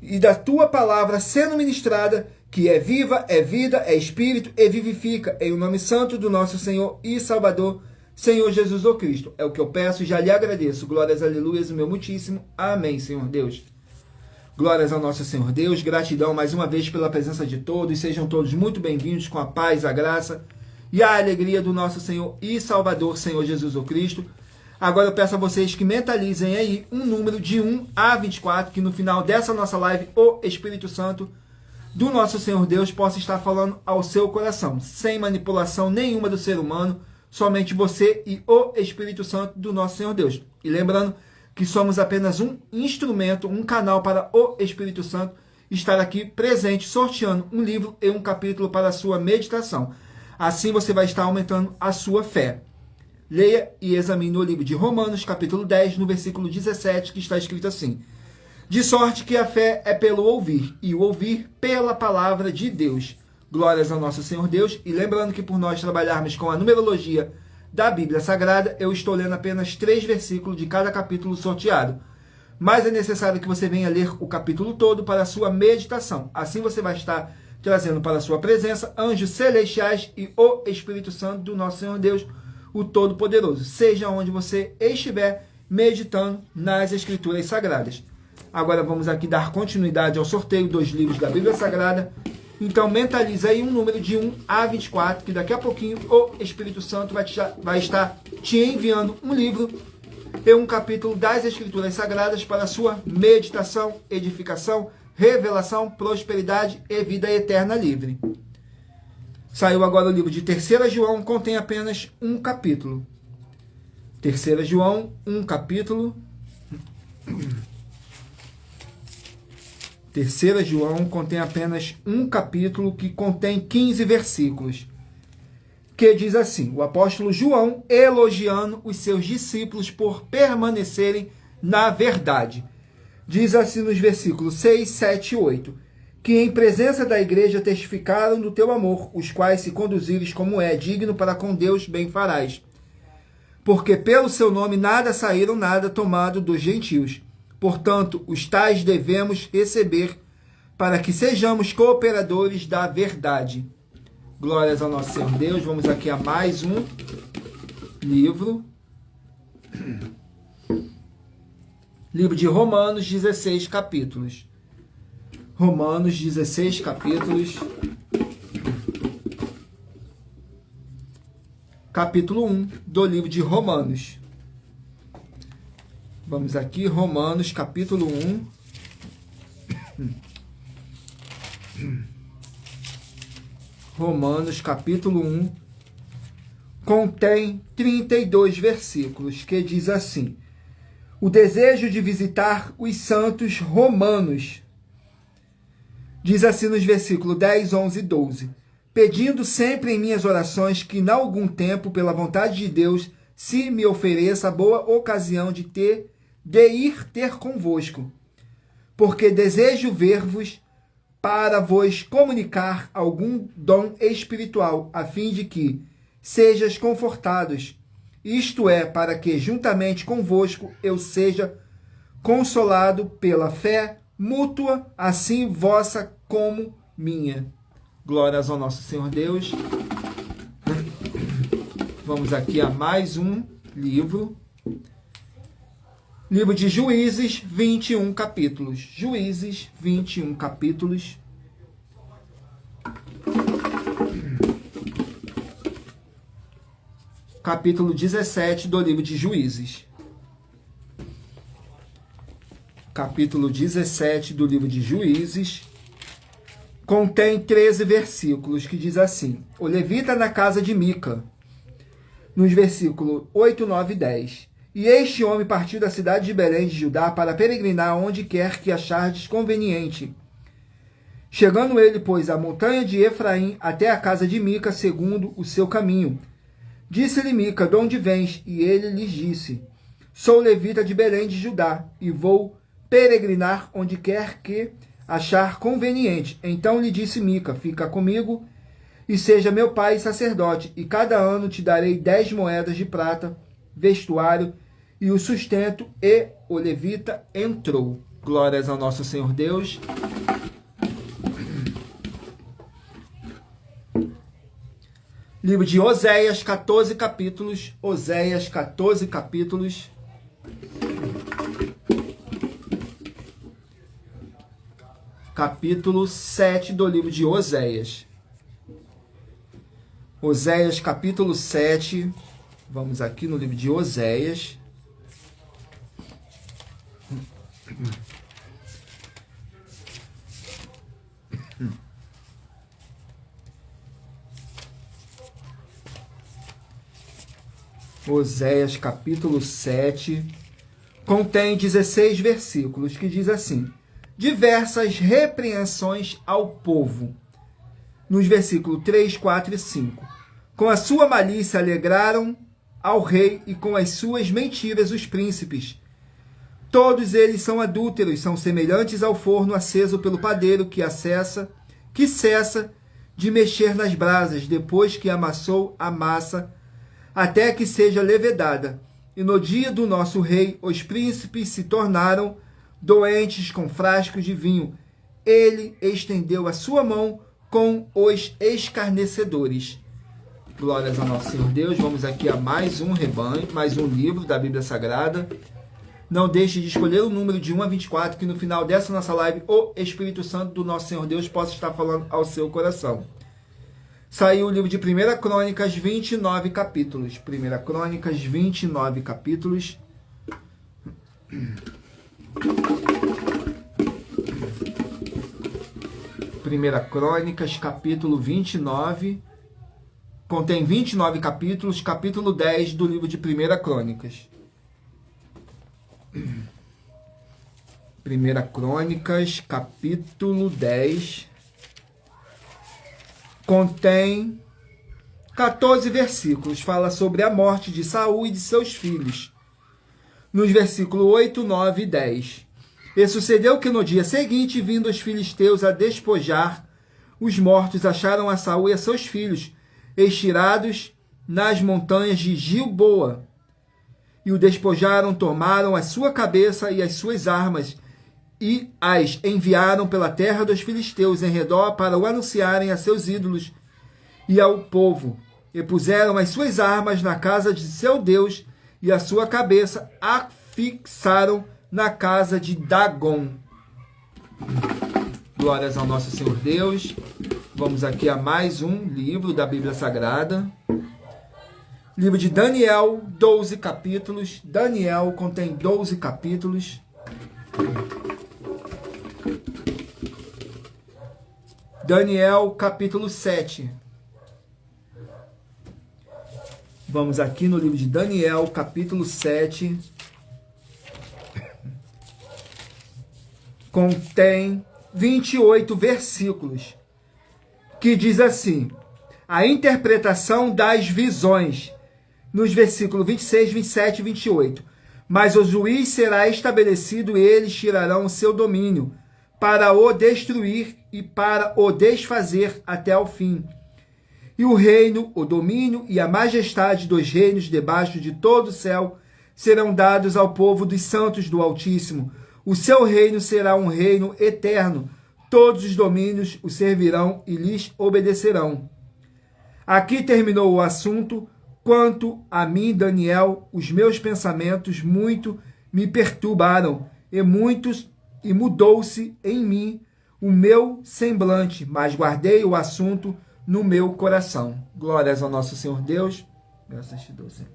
e da tua palavra sendo ministrada, que é viva, é vida, é espírito e vivifica, em o nome santo do nosso Senhor e Salvador, Senhor Jesus Cristo. É o que eu peço e já lhe agradeço. Glórias, aleluias, meu muitíssimo. Amém, Senhor Deus. Glórias ao nosso Senhor Deus. Gratidão mais uma vez pela presença de todos. Sejam todos muito bem-vindos com a paz, a graça e a alegria do nosso Senhor e Salvador, Senhor Jesus Cristo. Agora eu peço a vocês que mentalizem aí um número de 1 a 24, que no final dessa nossa live, o Espírito Santo do nosso Senhor Deus possa estar falando ao seu coração, sem manipulação nenhuma do ser humano, somente você e o Espírito Santo do nosso Senhor Deus. E lembrando que somos apenas um instrumento, um canal para o Espírito Santo estar aqui presente, sorteando um livro e um capítulo para a sua meditação. Assim você vai estar aumentando a sua fé. Leia e examine o livro de Romanos, capítulo 10, no versículo 17, que está escrito assim: de sorte que a fé é pelo ouvir, e o ouvir pela palavra de Deus. Glórias ao nosso Senhor Deus. E lembrando que por nós trabalharmos com a numerologia da Bíblia Sagrada, eu estou lendo apenas 3 versículos de cada capítulo sorteado. Mas é necessário que você venha ler o capítulo todo para a sua meditação. Assim você vai estar trazendo para a sua presença anjos celestiais e o Espírito Santo do nosso Senhor Deus, o Todo-Poderoso, seja onde você estiver meditando nas Escrituras Sagradas. Agora vamos aqui dar continuidade ao sorteio dos livros da Bíblia Sagrada. Então mentaliza aí um número de 1 a 24, que daqui a pouquinho o Espírito Santo vai estar te enviando um livro e um capítulo das Escrituras Sagradas para a sua meditação, edificação, revelação, prosperidade e vida eterna livre. Saiu agora o livro de 3 João, contém apenas um capítulo. 3 João, um capítulo. 3 João contém apenas um capítulo que contém 15 versículos. Que diz assim: o apóstolo João elogiando os seus discípulos por permanecerem na verdade. Diz assim nos versículos 6, 7 e 8. Que em presença da igreja testificaram do teu amor, os quais se conduzires como é digno para com Deus bem farás. Porque pelo seu nome nada saíram, nada tomado dos gentios. Portanto, os tais devemos receber, para que sejamos cooperadores da verdade. Glórias ao nosso Senhor Deus. Vamos aqui a mais um livro. Livro de Romanos, 16 capítulos. Romanos, 16 capítulos. Capítulo 1 do livro de Romanos. Vamos aqui, Romanos, capítulo 1. Romanos, capítulo 1. Contém 32 versículos, que diz assim: o desejo de visitar os santos romanos. Diz assim nos versículos 10, 11 e 12. Pedindo sempre em minhas orações que, em algum tempo, pela vontade de Deus, se me ofereça a boa ocasião de ir ter convosco. Porque desejo ver-vos para vos comunicar algum dom espiritual, a fim de que sejas confortados. Isto é, para que, juntamente convosco, eu seja consolado pela fé mútua, assim vossa como minha. Glórias ao nosso Senhor Deus. Vamos aqui a mais um livro. Livro de Juízes, 21 capítulos. Juízes, 21 capítulos. Capítulo 17 do livro de Juízes. Capítulo 17 do livro de Juízes. Contém 13 versículos, que diz assim: o levita na casa de Mica, nos versículos 8, 9 e 10. E este homem partiu da cidade de Belém de Judá para peregrinar onde quer que achardes conveniente. Chegando ele, pois, à montanha de Efraim até a casa de Mica, segundo o seu caminho. Disse-lhe Mica, de onde vens? E ele lhes disse, sou levita de Belém de Judá, e vou peregrinar onde quer que achar conveniente. Então lhe disse Mica, fica comigo, e seja meu pai sacerdote, e cada ano te darei 10 moedas de prata, vestuário e o sustento. E o levita entrou. Glórias ao nosso Senhor Deus. Livro de Oséias, 14 capítulos. Oséias, 14 capítulos. Capítulo 7 do livro de Oséias. Oséias, capítulo 7. Vamos aqui no livro de Oséias. Oséias, capítulo 7, contém 16 versículos, que diz assim, diversas repreensões ao povo. Nos versículos 3, 4 e 5. Com a sua malícia alegraram ao rei e com as suas mentiras os príncipes. Todos eles são adúlteros, são semelhantes ao forno aceso pelo padeiro que cessa de mexer nas brasas, depois que amassou a massa, até que seja levedada. E no dia do nosso rei, os príncipes se tornaram doentes com frascos de vinho. Ele estendeu a sua mão com os escarnecedores. Glórias ao nosso Senhor Deus. Vamos aqui a mais um rebanho, mais um livro da Bíblia Sagrada. Não deixe de escolher o número de 1 a 24, que no final dessa nossa live, o Espírito Santo do nosso Senhor Deus possa estar falando ao seu coração. Saiu o livro de 1 Crônicas, 29 capítulos. 1 Crônicas, 29 capítulos. 1 Crônicas, capítulo 29. Contém 29 capítulos, capítulo 10 do livro de 1 Crônicas. 1 Crônicas, capítulo 10. Contém 14 versículos, fala sobre a morte de Saul e de seus filhos. Nos versículos 8, 9 e 10. E sucedeu que no dia seguinte, vindo os filisteus a despojar os mortos, acharam a Saul e a seus filhos, estirados nas montanhas de Gilboa. E o despojaram, tomaram a sua cabeça e as suas armas, e as enviaram pela terra dos filisteus em redor para o anunciarem a seus ídolos e ao povo. E puseram as suas armas na casa de seu Deus e a sua cabeça a fixaram na casa de Dagon. Glórias ao nosso Senhor Deus. Vamos aqui a mais um livro da Bíblia Sagrada. Livro de Daniel, 12 capítulos. Daniel contém 12 capítulos. Daniel, capítulo 7. Vamos aqui no livro de Daniel, capítulo 7. Contém 28 versículos, que diz assim, a interpretação das visões, nos versículos 26, 27 e 28. Mas o juiz será estabelecido e eles tirarão o seu domínio, para o destruir e para o desfazer até ao fim. E o reino, o domínio e a majestade dos reinos debaixo de todo o céu serão dados ao povo dos santos do Altíssimo. O seu reino será um reino eterno. Todos os domínios o servirão e lhes obedecerão. Aqui terminou o assunto. Quanto a mim, Daniel, os meus pensamentos muito me perturbaram e mudou-se em mim o meu semblante, mas guardei o assunto no meu coração. Glórias ao nosso Senhor Deus. Graças te dou, Senhor.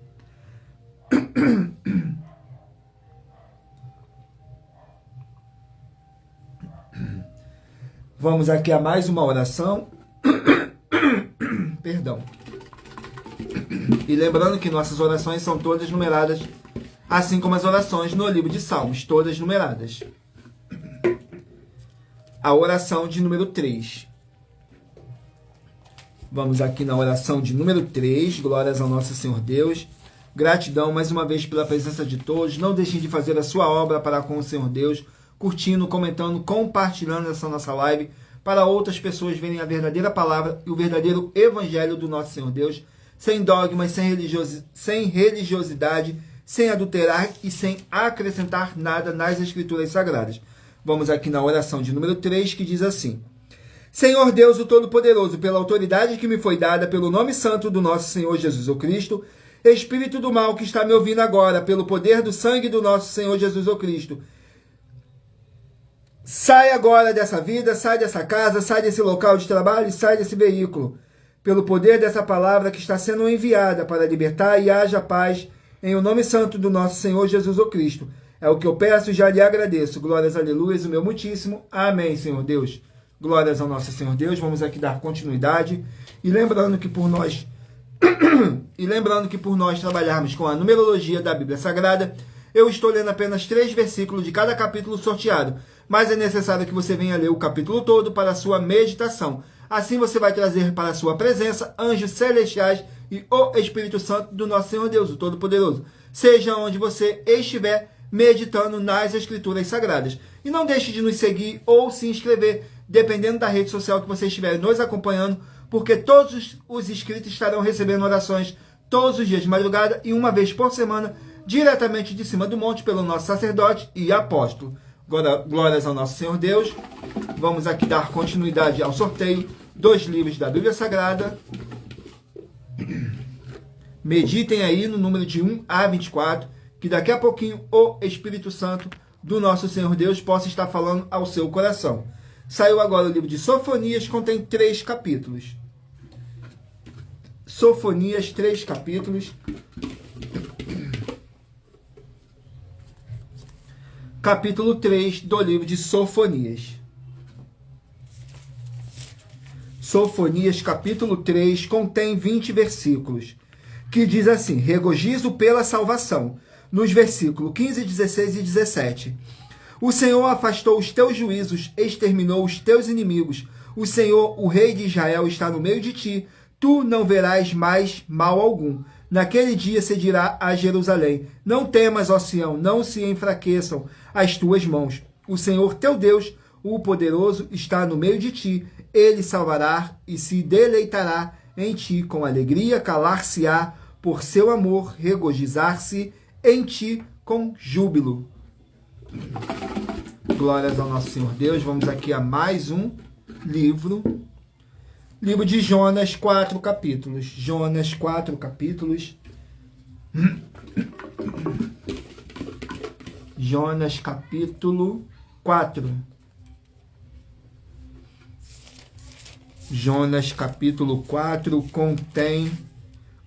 Vamos aqui a mais uma oração. Perdão. E lembrando que nossas orações são todas numeradas, assim como as orações no livro de Salmos, todas numeradas. A oração de número 3. Vamos aqui na oração de número 3, glórias ao nosso Senhor Deus. Gratidão mais uma vez pela presença de todos. Não deixem de fazer a sua obra para com o Senhor Deus, curtindo, comentando, compartilhando essa nossa live para outras pessoas verem a verdadeira palavra e o verdadeiro evangelho do nosso Senhor Deus, sem dogmas, sem religiosidade, sem adulterar e sem acrescentar nada nas Escrituras Sagradas. Vamos aqui na oração de número 3, que diz assim: Senhor Deus, o Todo-Poderoso, pela autoridade que me foi dada pelo nome santo do nosso Senhor Jesus o Cristo, Espírito do mal que está me ouvindo agora, pelo poder do sangue do nosso Senhor Jesus o Cristo, sai agora dessa vida, sai dessa casa, sai desse local de trabalho, sai desse veículo, pelo poder dessa palavra que está sendo enviada para libertar e haja paz, em o nome santo do nosso Senhor Jesus o Cristo. É o que eu peço e já lhe agradeço. Glórias, aleluias, o meu muitíssimo. Amém, Senhor Deus. Glórias ao nosso Senhor Deus. Vamos aqui dar continuidade. E lembrando que por nós trabalharmos com a numerologia da Bíblia Sagrada, eu estou lendo apenas 3 versículos de cada capítulo sorteado, mas é necessário que você venha ler o capítulo todo para a sua meditação. Assim você vai trazer para a sua presença anjos celestiais e o Espírito Santo do nosso Senhor Deus, o Todo-Poderoso, seja onde você estiver meditando nas Escrituras Sagradas. E não deixe de nos seguir ou se inscrever, dependendo da rede social que você estiver nos acompanhando, porque todos os inscritos estarão recebendo orações todos os dias de madrugada e uma vez por semana, diretamente de cima do monte, pelo nosso sacerdote e apóstolo. Glórias ao nosso Senhor Deus. Vamos aqui dar continuidade ao sorteio dos livros da Bíblia Sagrada. Meditem aí no número de 1 a 24, que daqui a pouquinho o Espírito Santo do nosso Senhor Deus possa estar falando ao seu coração. Saiu agora o livro de Sofonias, contém 3 capítulos. Sofonias, 3 capítulos. Capítulo 3 do livro de Sofonias. Sofonias, capítulo 3, contém 20 versículos, que diz assim: regozijo pela salvação, nos versículos 15, 16 e 17. O Senhor afastou os teus juízos, exterminou os teus inimigos. O Senhor, o Rei de Israel, está no meio de ti. Tu não verás mais mal algum. Naquele dia se dirá a Jerusalém: não temas, ó Sião, não se enfraqueçam as tuas mãos. O Senhor teu Deus, o poderoso, está no meio de ti. Ele salvará e se deleitará em ti com alegria, calar-se-á por seu amor, regozijar-se em ti com júbilo. Glórias ao nosso Senhor Deus. Vamos aqui a mais um livro. Livro de Jonas, 4 capítulos. Jonas, 4 capítulos. Jonas, capítulo 4. Jonas, capítulo 4, contém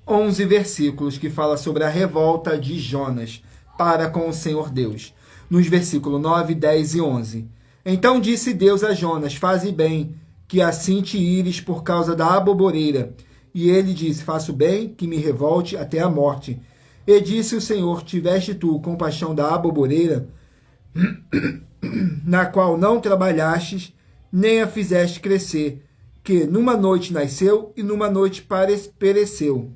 11 versículos que fala sobre a revolta de Jonas para com o Senhor Deus. Nos versículos 9, 10 e 11. Então disse Deus a Jonas: faze bem, que assim te ires por causa da aboboreira. E ele disse: faço bem, que me revolte até a morte. E disse o Senhor: tiveste tu compaixão da aboboreira, na qual não trabalhastes, nem a fizeste crescer, que numa noite nasceu e numa noite pereceu.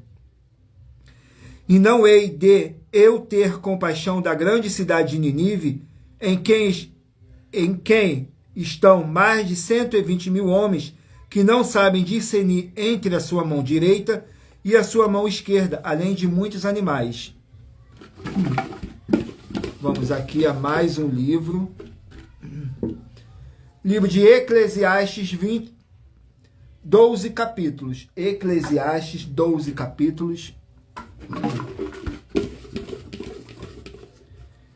E não hei de eu ter compaixão da grande cidade de Ninive, em quem estão mais de 120 mil homens, que não sabem discernir entre a sua mão direita e a sua mão esquerda, além de muitos animais. Vamos aqui a mais um livro. Livro de Eclesiastes, 12 capítulos. Eclesiastes, 12 capítulos.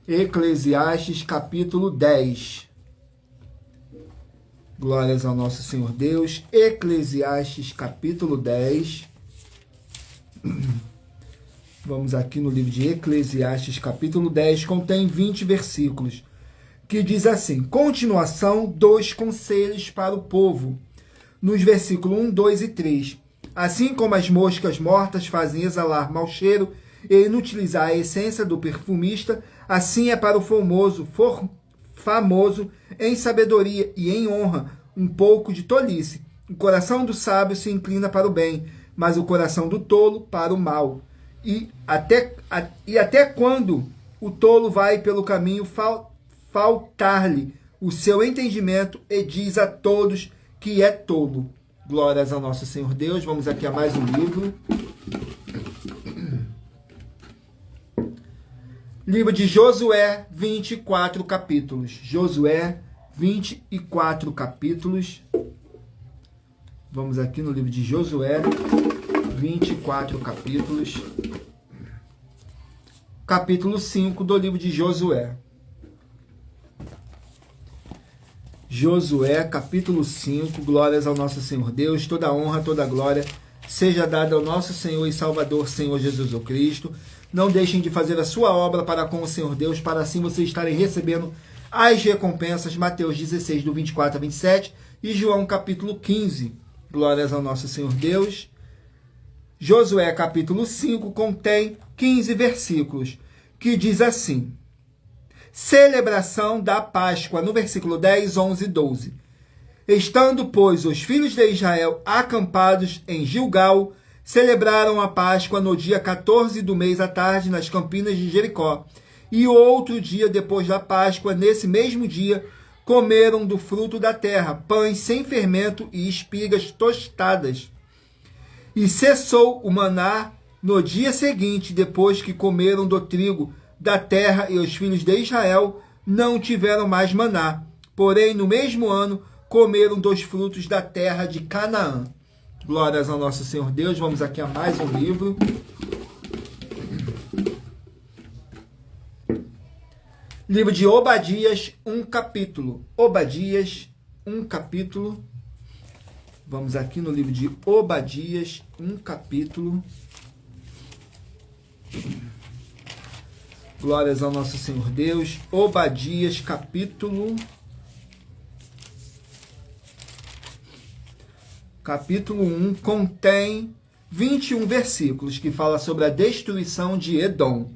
Eclesiastes, capítulo 10. Glórias ao nosso Senhor Deus. Eclesiastes, capítulo 10. Vamos aqui no livro de Eclesiastes, capítulo 10, contém 20 versículos, que diz assim: continuação dos conselhos para o povo. Nos versículos 1, 2 e 3. Assim como as moscas mortas fazem exalar mau cheiro e inutilizar a essência do perfumista, assim é para o famoso em sabedoria e em honra um pouco de tolice. O coração do sábio se inclina para o bem, mas o coração do tolo para o mal. E até quando o tolo vai pelo caminho faltar-lhe o seu entendimento e diz a todos que é tolo. Glórias ao nosso Senhor Deus. Vamos aqui a mais um livro. Livro de Josué, 24 capítulos. Josué, 24 capítulos. Vamos aqui no livro de Josué, 24 capítulos. Capítulo 5 do livro de Josué. Josué, capítulo 5. Glórias ao nosso Senhor Deus. Toda honra, toda glória seja dada ao nosso Senhor e Salvador, Senhor Jesus o Cristo. Não deixem de fazer a sua obra para com o Senhor Deus, para assim vocês estarem recebendo as recompensas. Mateus 16, do 24 a 27 e João capítulo 15. Glórias ao nosso Senhor Deus. Josué capítulo 5 contém 15 versículos, que diz assim: celebração da Páscoa, no versículo 10, 11 e 12. Estando, pois, os filhos de Israel acampados em Gilgal, celebraram a Páscoa no dia 14 do mês à tarde, nas campinas de Jericó. E o outro dia depois da Páscoa, nesse mesmo dia, comeram do fruto da terra, pães sem fermento e espigas tostadas. E cessou o maná no dia seguinte, depois que comeram do trigo da terra, e os filhos de Israel não tiveram mais maná. Porém, no mesmo ano, comeram dos frutos da terra de Canaã. Glórias ao nosso Senhor Deus. Vamos aqui a mais um livro. Livro de Obadias, um capítulo. Obadias, um capítulo. Vamos aqui no livro de Obadias, um capítulo. Glórias ao nosso Senhor Deus. Obadias, capítulo 1, contém 21 versículos, que fala sobre a destruição de Edom.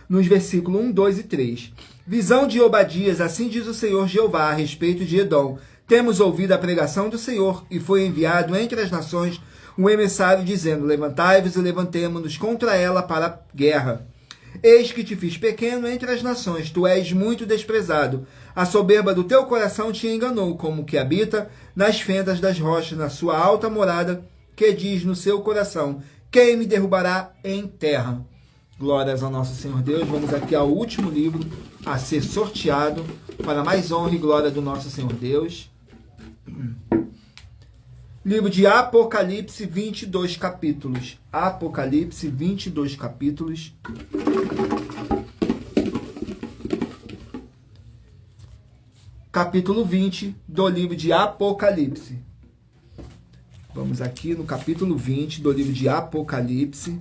Nos versículos 1, 2 e 3. Visão de Obadias, assim diz o Senhor Jeová a respeito de Edom. Temos ouvido a pregação do Senhor, e foi enviado entre as nações um emissário dizendo: levantai-vos e levantemo-nos contra ela para a guerra. Eis que te fiz pequeno entre as nações, tu és muito desprezado. A soberba do teu coração te enganou, como que habita nas fendas das rochas, na sua alta morada, que diz no seu coração: quem me derrubará em terra? Glórias ao nosso Senhor Deus. Vamos aqui ao último livro a ser sorteado, para mais honra e glória do nosso Senhor Deus. Livro de Apocalipse, 22 capítulos. Apocalipse, 22 capítulos. Capítulo 20 do livro de Apocalipse. Vamos aqui no capítulo 20 do livro de Apocalipse.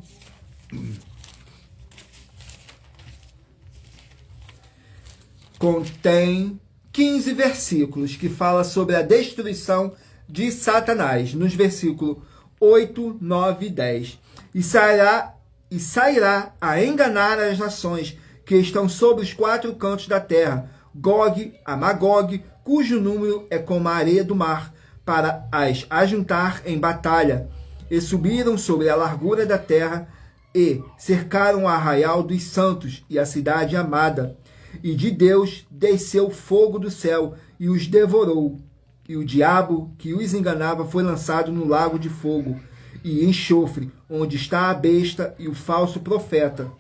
Contém 15 versículos que fala sobre a destruição de Satanás, nos versículos 8, 9 e 10. E sairá a enganar as nações que estão sobre os 4 cantos da terra, Gog a Magog, cujo número é como a areia do mar, para as ajuntar em batalha. E subiram sobre a largura da terra e cercaram o arraial dos santos e a cidade amada. E de Deus desceu fogo do céu e os devorou. E o diabo que os enganava foi lançado no lago de fogo e enxofre, onde está a besta e o falso profeta.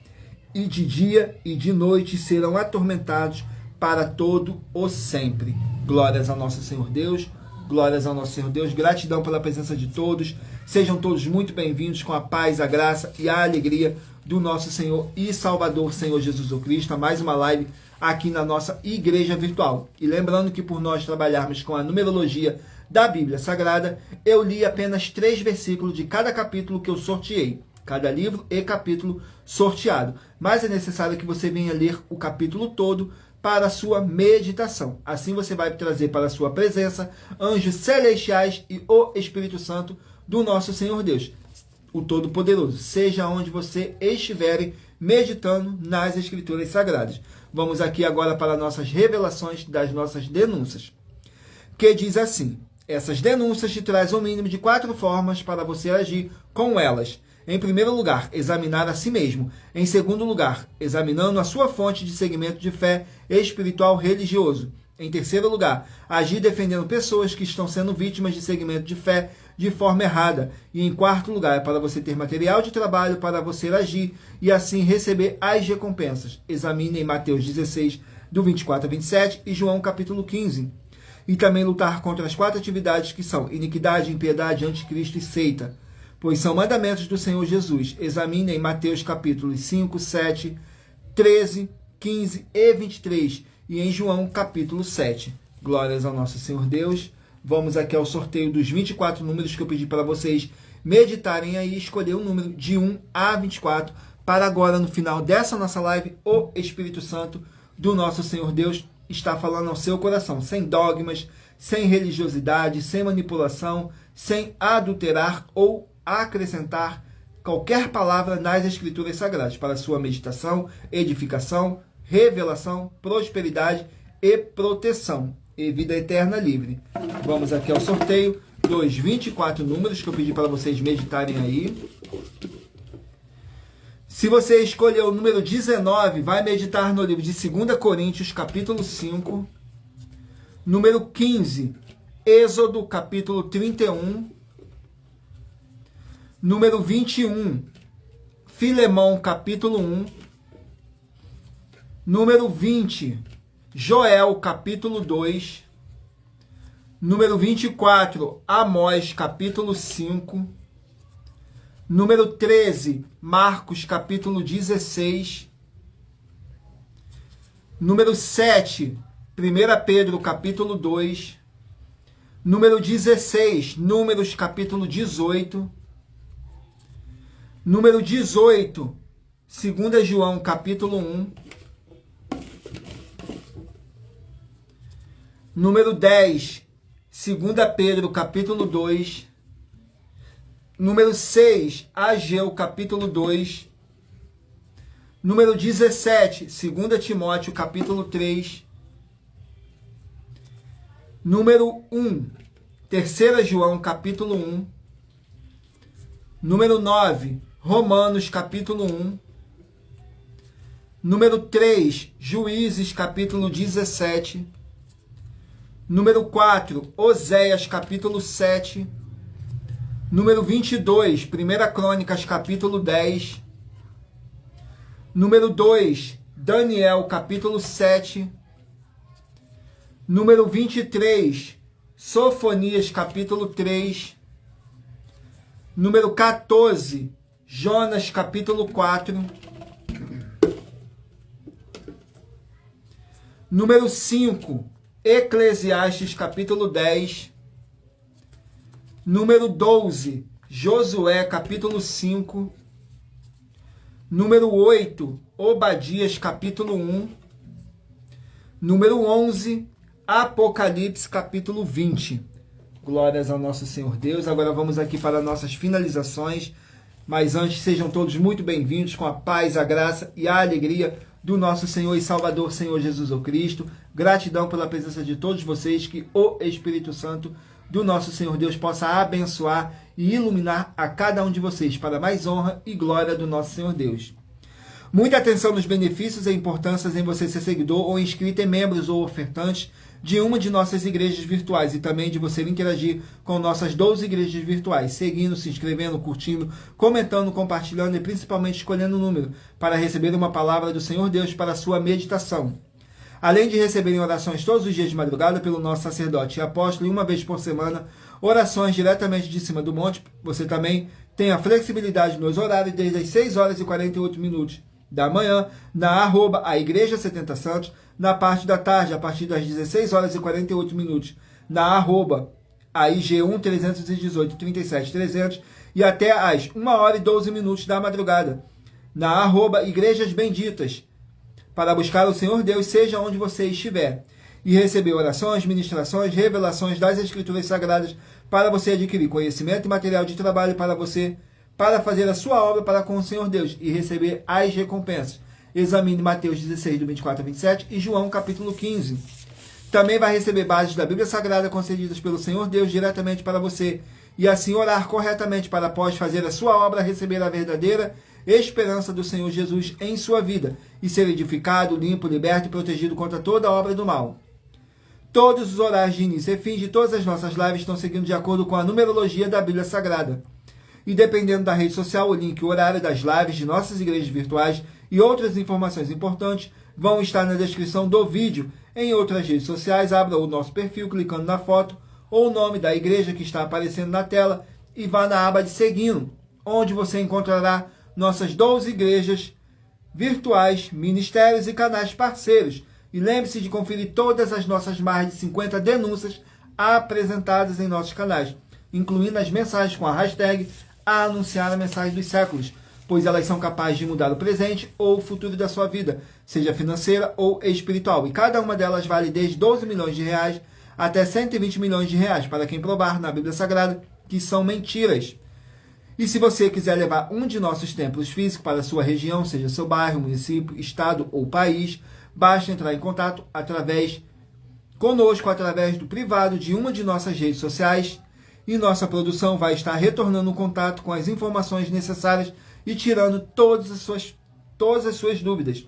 E de dia e de noite serão atormentados para todo o sempre. Glórias ao nosso Senhor Deus. Glórias ao nosso Senhor Deus. Gratidão pela presença de todos. Sejam todos muito bem-vindos, com a paz, a graça e a alegria do nosso Senhor e Salvador, Senhor Jesus o Cristo, a mais uma live aqui na nossa igreja virtual. E lembrando que por nós trabalharmos com a numerologia da Bíblia Sagrada, eu li apenas 3 versículos de cada capítulo que eu sorteei. Cada livro e capítulo sorteado. Mas é necessário que você venha ler o capítulo todo para a sua meditação. Assim você vai trazer para a sua presença anjos celestiais e o Espírito Santo do nosso Senhor Deus, o Todo-Poderoso, seja onde você estiver meditando nas Escrituras Sagradas. Vamos aqui agora para nossas revelações das nossas denúncias, que diz assim: Essas denúncias te trazem um mínimo de 4 formas para você agir com elas. Em primeiro lugar, examinar a si mesmo. Em segundo lugar, examinando a sua fonte de segmento de fé espiritual religioso. Em terceiro lugar, agir defendendo pessoas que estão sendo vítimas de segmento de fé de forma errada. E em quarto lugar, é para você ter material de trabalho para você agir e assim receber as recompensas. Examine em Mateus 16, do 24 a 27 e João capítulo 15. E também lutar contra as 4 atividades que são iniquidade, impiedade, anticristo e seita, pois são mandamentos do Senhor Jesus. Examine em Mateus capítulos 5, 7, 13, 15 e 23 e em João capítulo 7. Glórias ao nosso Senhor Deus. Vamos aqui ao sorteio dos 24 números que eu pedi para vocês meditarem aí, escolher o número de 1 a 24, para agora no final dessa nossa live, o Espírito Santo do nosso Senhor Deus está falando ao seu coração, sem dogmas, sem religiosidade, sem manipulação, sem adulterar ou acrescentar qualquer palavra nas Escrituras Sagradas, para sua meditação, edificação, revelação, prosperidade e proteção, e vida eterna livre. Vamos aqui ao sorteio dos 24 números que eu pedi para vocês meditarem aí. Se você escolher o número 19, vai meditar no livro de 2 Coríntios, capítulo 5. Número 15, Êxodo, capítulo 31. Número 21, Filemão, capítulo 1. Número 20, Joel, capítulo 2. Número 24, Amós, capítulo 5. Número 13, Marcos, capítulo 16. Número 7, 1 Pedro, capítulo 2. Número 16, Números, capítulo 18. Número 18, 2 João, capítulo 1. Número 10, 2 Pedro, capítulo 2. Número 6, Ageu, capítulo 2. Número 17, 2 Timóteo, capítulo 3. Número 1, 3 João, capítulo 1. Número 9, Romanos, capítulo 1. Número 3, Juízes, capítulo 17. Número 4, Oséias, capítulo 7. Número 22, 1 Crônicas, capítulo 10. Número 2, Daniel, capítulo 7. Número 23, Sofonias, capítulo 3. Número 14, Jonas, capítulo 4. Número 5, Eclesiastes, capítulo 10. Número 12, Josué, capítulo 5. Número 8, Obadias, capítulo 1. Número 11, Apocalipse, capítulo 20. Glórias ao nosso Senhor Deus. Agora vamos aqui para nossas finalizações. Mas antes, sejam todos muito bem-vindos com a paz, a graça e a alegria do nosso Senhor e Salvador, Senhor Jesus o Cristo. Gratidão pela presença de todos vocês, que o Espírito Santo do nosso Senhor Deus possa abençoar e iluminar a cada um de vocês, para mais honra e glória do nosso Senhor Deus. Muita atenção nos benefícios e importâncias em você ser seguidor ou inscrito em membros ou ofertantes de uma de nossas igrejas virtuais, e também de você interagir com nossas 12 igrejas virtuais, seguindo, se inscrevendo, curtindo, comentando, compartilhando e principalmente escolhendo o número para receber uma palavra do Senhor Deus para a sua meditação. Além de receberem orações todos os dias de madrugada pelo nosso sacerdote e apóstolo, e uma vez por semana, orações diretamente de cima do monte, você também tem a flexibilidade nos horários desde as 6 horas e 48 minutos da manhã, na @a Igreja 70 Santos, na parte da tarde, a partir das 16 horas e 48 minutos, na @a IG1 318 37 300 e até às 1 hora e 12 minutos da madrugada, na @Igrejas Benditas, para buscar o Senhor Deus, seja onde você estiver, e receber orações, ministrações, revelações das Escrituras Sagradas, para você adquirir conhecimento e material de trabalho para você, para fazer a sua obra para com o Senhor Deus e receber as recompensas. Examine Mateus 16, do 24 a 27 e João capítulo 15. Também vai receber bases da Bíblia Sagrada concedidas pelo Senhor Deus diretamente para você, e assim orar corretamente para, após fazer a sua obra, receber a verdadeira esperança do Senhor Jesus em sua vida, e ser edificado, limpo, liberto e protegido contra toda obra do mal. Todos os horários de início e fim de todas as nossas lives estão seguindo de acordo com a numerologia da Bíblia Sagrada. E dependendo da rede social, o link e o horário das lives de nossas igrejas virtuais e outras informações importantes vão estar na descrição do vídeo. Em outras redes sociais, abra o nosso perfil clicando na foto ou o nome da igreja que está aparecendo na tela e vá na aba de Seguindo, onde você encontrará nossas 12 igrejas virtuais, ministérios e canais parceiros. E lembre-se de conferir todas as nossas mais de 50 denúncias apresentadas em nossos canais, incluindo as mensagens com a hashtag a anunciar a mensagem dos séculos, pois elas são capazes de mudar o presente ou o futuro da sua vida, seja financeira ou espiritual. E cada uma delas vale desde 12 milhões de reais até 120 milhões de reais, para quem provar na Bíblia Sagrada que são mentiras. E se você quiser levar um de nossos templos físicos para a sua região, seja seu bairro, município, estado ou país, basta entrar em contato conosco através do privado de uma de nossas redes sociais, e nossa produção vai estar retornando um contato com as informações necessárias e tirando todas as suas dúvidas.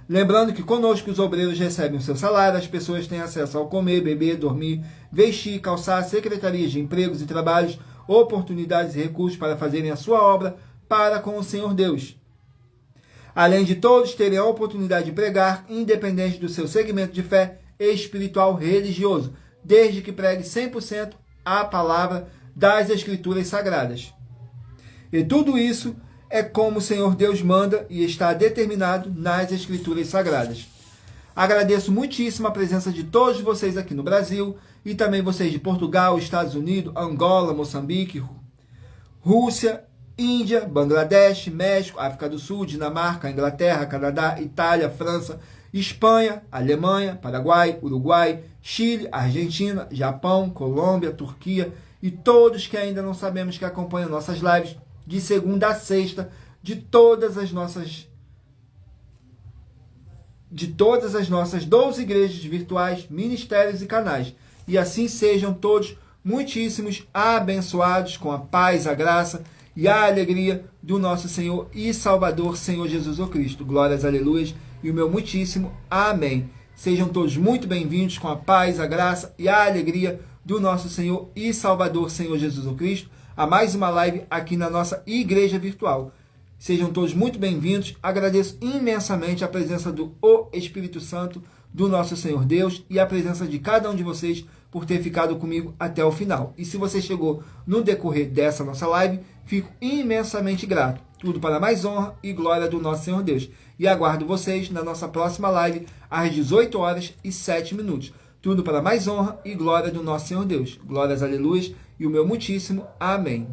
Lembrando que conosco os obreiros recebem o seu salário, as pessoas têm acesso ao comer, beber, dormir, vestir, calçar, secretarias de empregos e trabalhos, oportunidades e recursos para fazerem a sua obra para com o Senhor Deus. Além de todos terem a oportunidade de pregar, independente do seu segmento de fé espiritual religioso, desde que pregue 100% a palavra das Escrituras Sagradas. E tudo isso é como o Senhor Deus manda e está determinado nas Escrituras Sagradas. Agradeço muitíssimo a presença de todos vocês aqui no Brasil e também vocês de Portugal, Estados Unidos, Angola, Moçambique, Rússia, Índia, Bangladesh, México, África do Sul, Dinamarca, Inglaterra, Canadá, Itália, França, Espanha, Alemanha, Paraguai, Uruguai, Chile, Argentina, Japão, Colômbia, Turquia e todos que ainda não sabemos que acompanham nossas lives de segunda a sexta, de todas as nossas 12 igrejas virtuais, ministérios e canais. E assim sejam todos muitíssimos abençoados com a paz, a graça e a alegria do nosso Senhor e Salvador, Senhor Jesus o Cristo. Glórias, aleluias e o meu muitíssimo amém. Sejam todos muito bem-vindos com a paz, a graça e a alegria do nosso Senhor e Salvador, Senhor Jesus o Cristo, a mais uma live aqui na nossa igreja virtual. Sejam todos muito bem-vindos. Agradeço imensamente a presença do Espírito Santo, do nosso Senhor Deus, e a presença de cada um de vocês por ter ficado comigo até o final. E se você chegou no decorrer dessa nossa live, fico imensamente grato. Tudo para mais honra e glória do nosso Senhor Deus. E aguardo vocês na nossa próxima live às 18h07. Tudo para mais honra e glória do nosso Senhor Deus. Glórias, aleluias e o meu muitíssimo amém.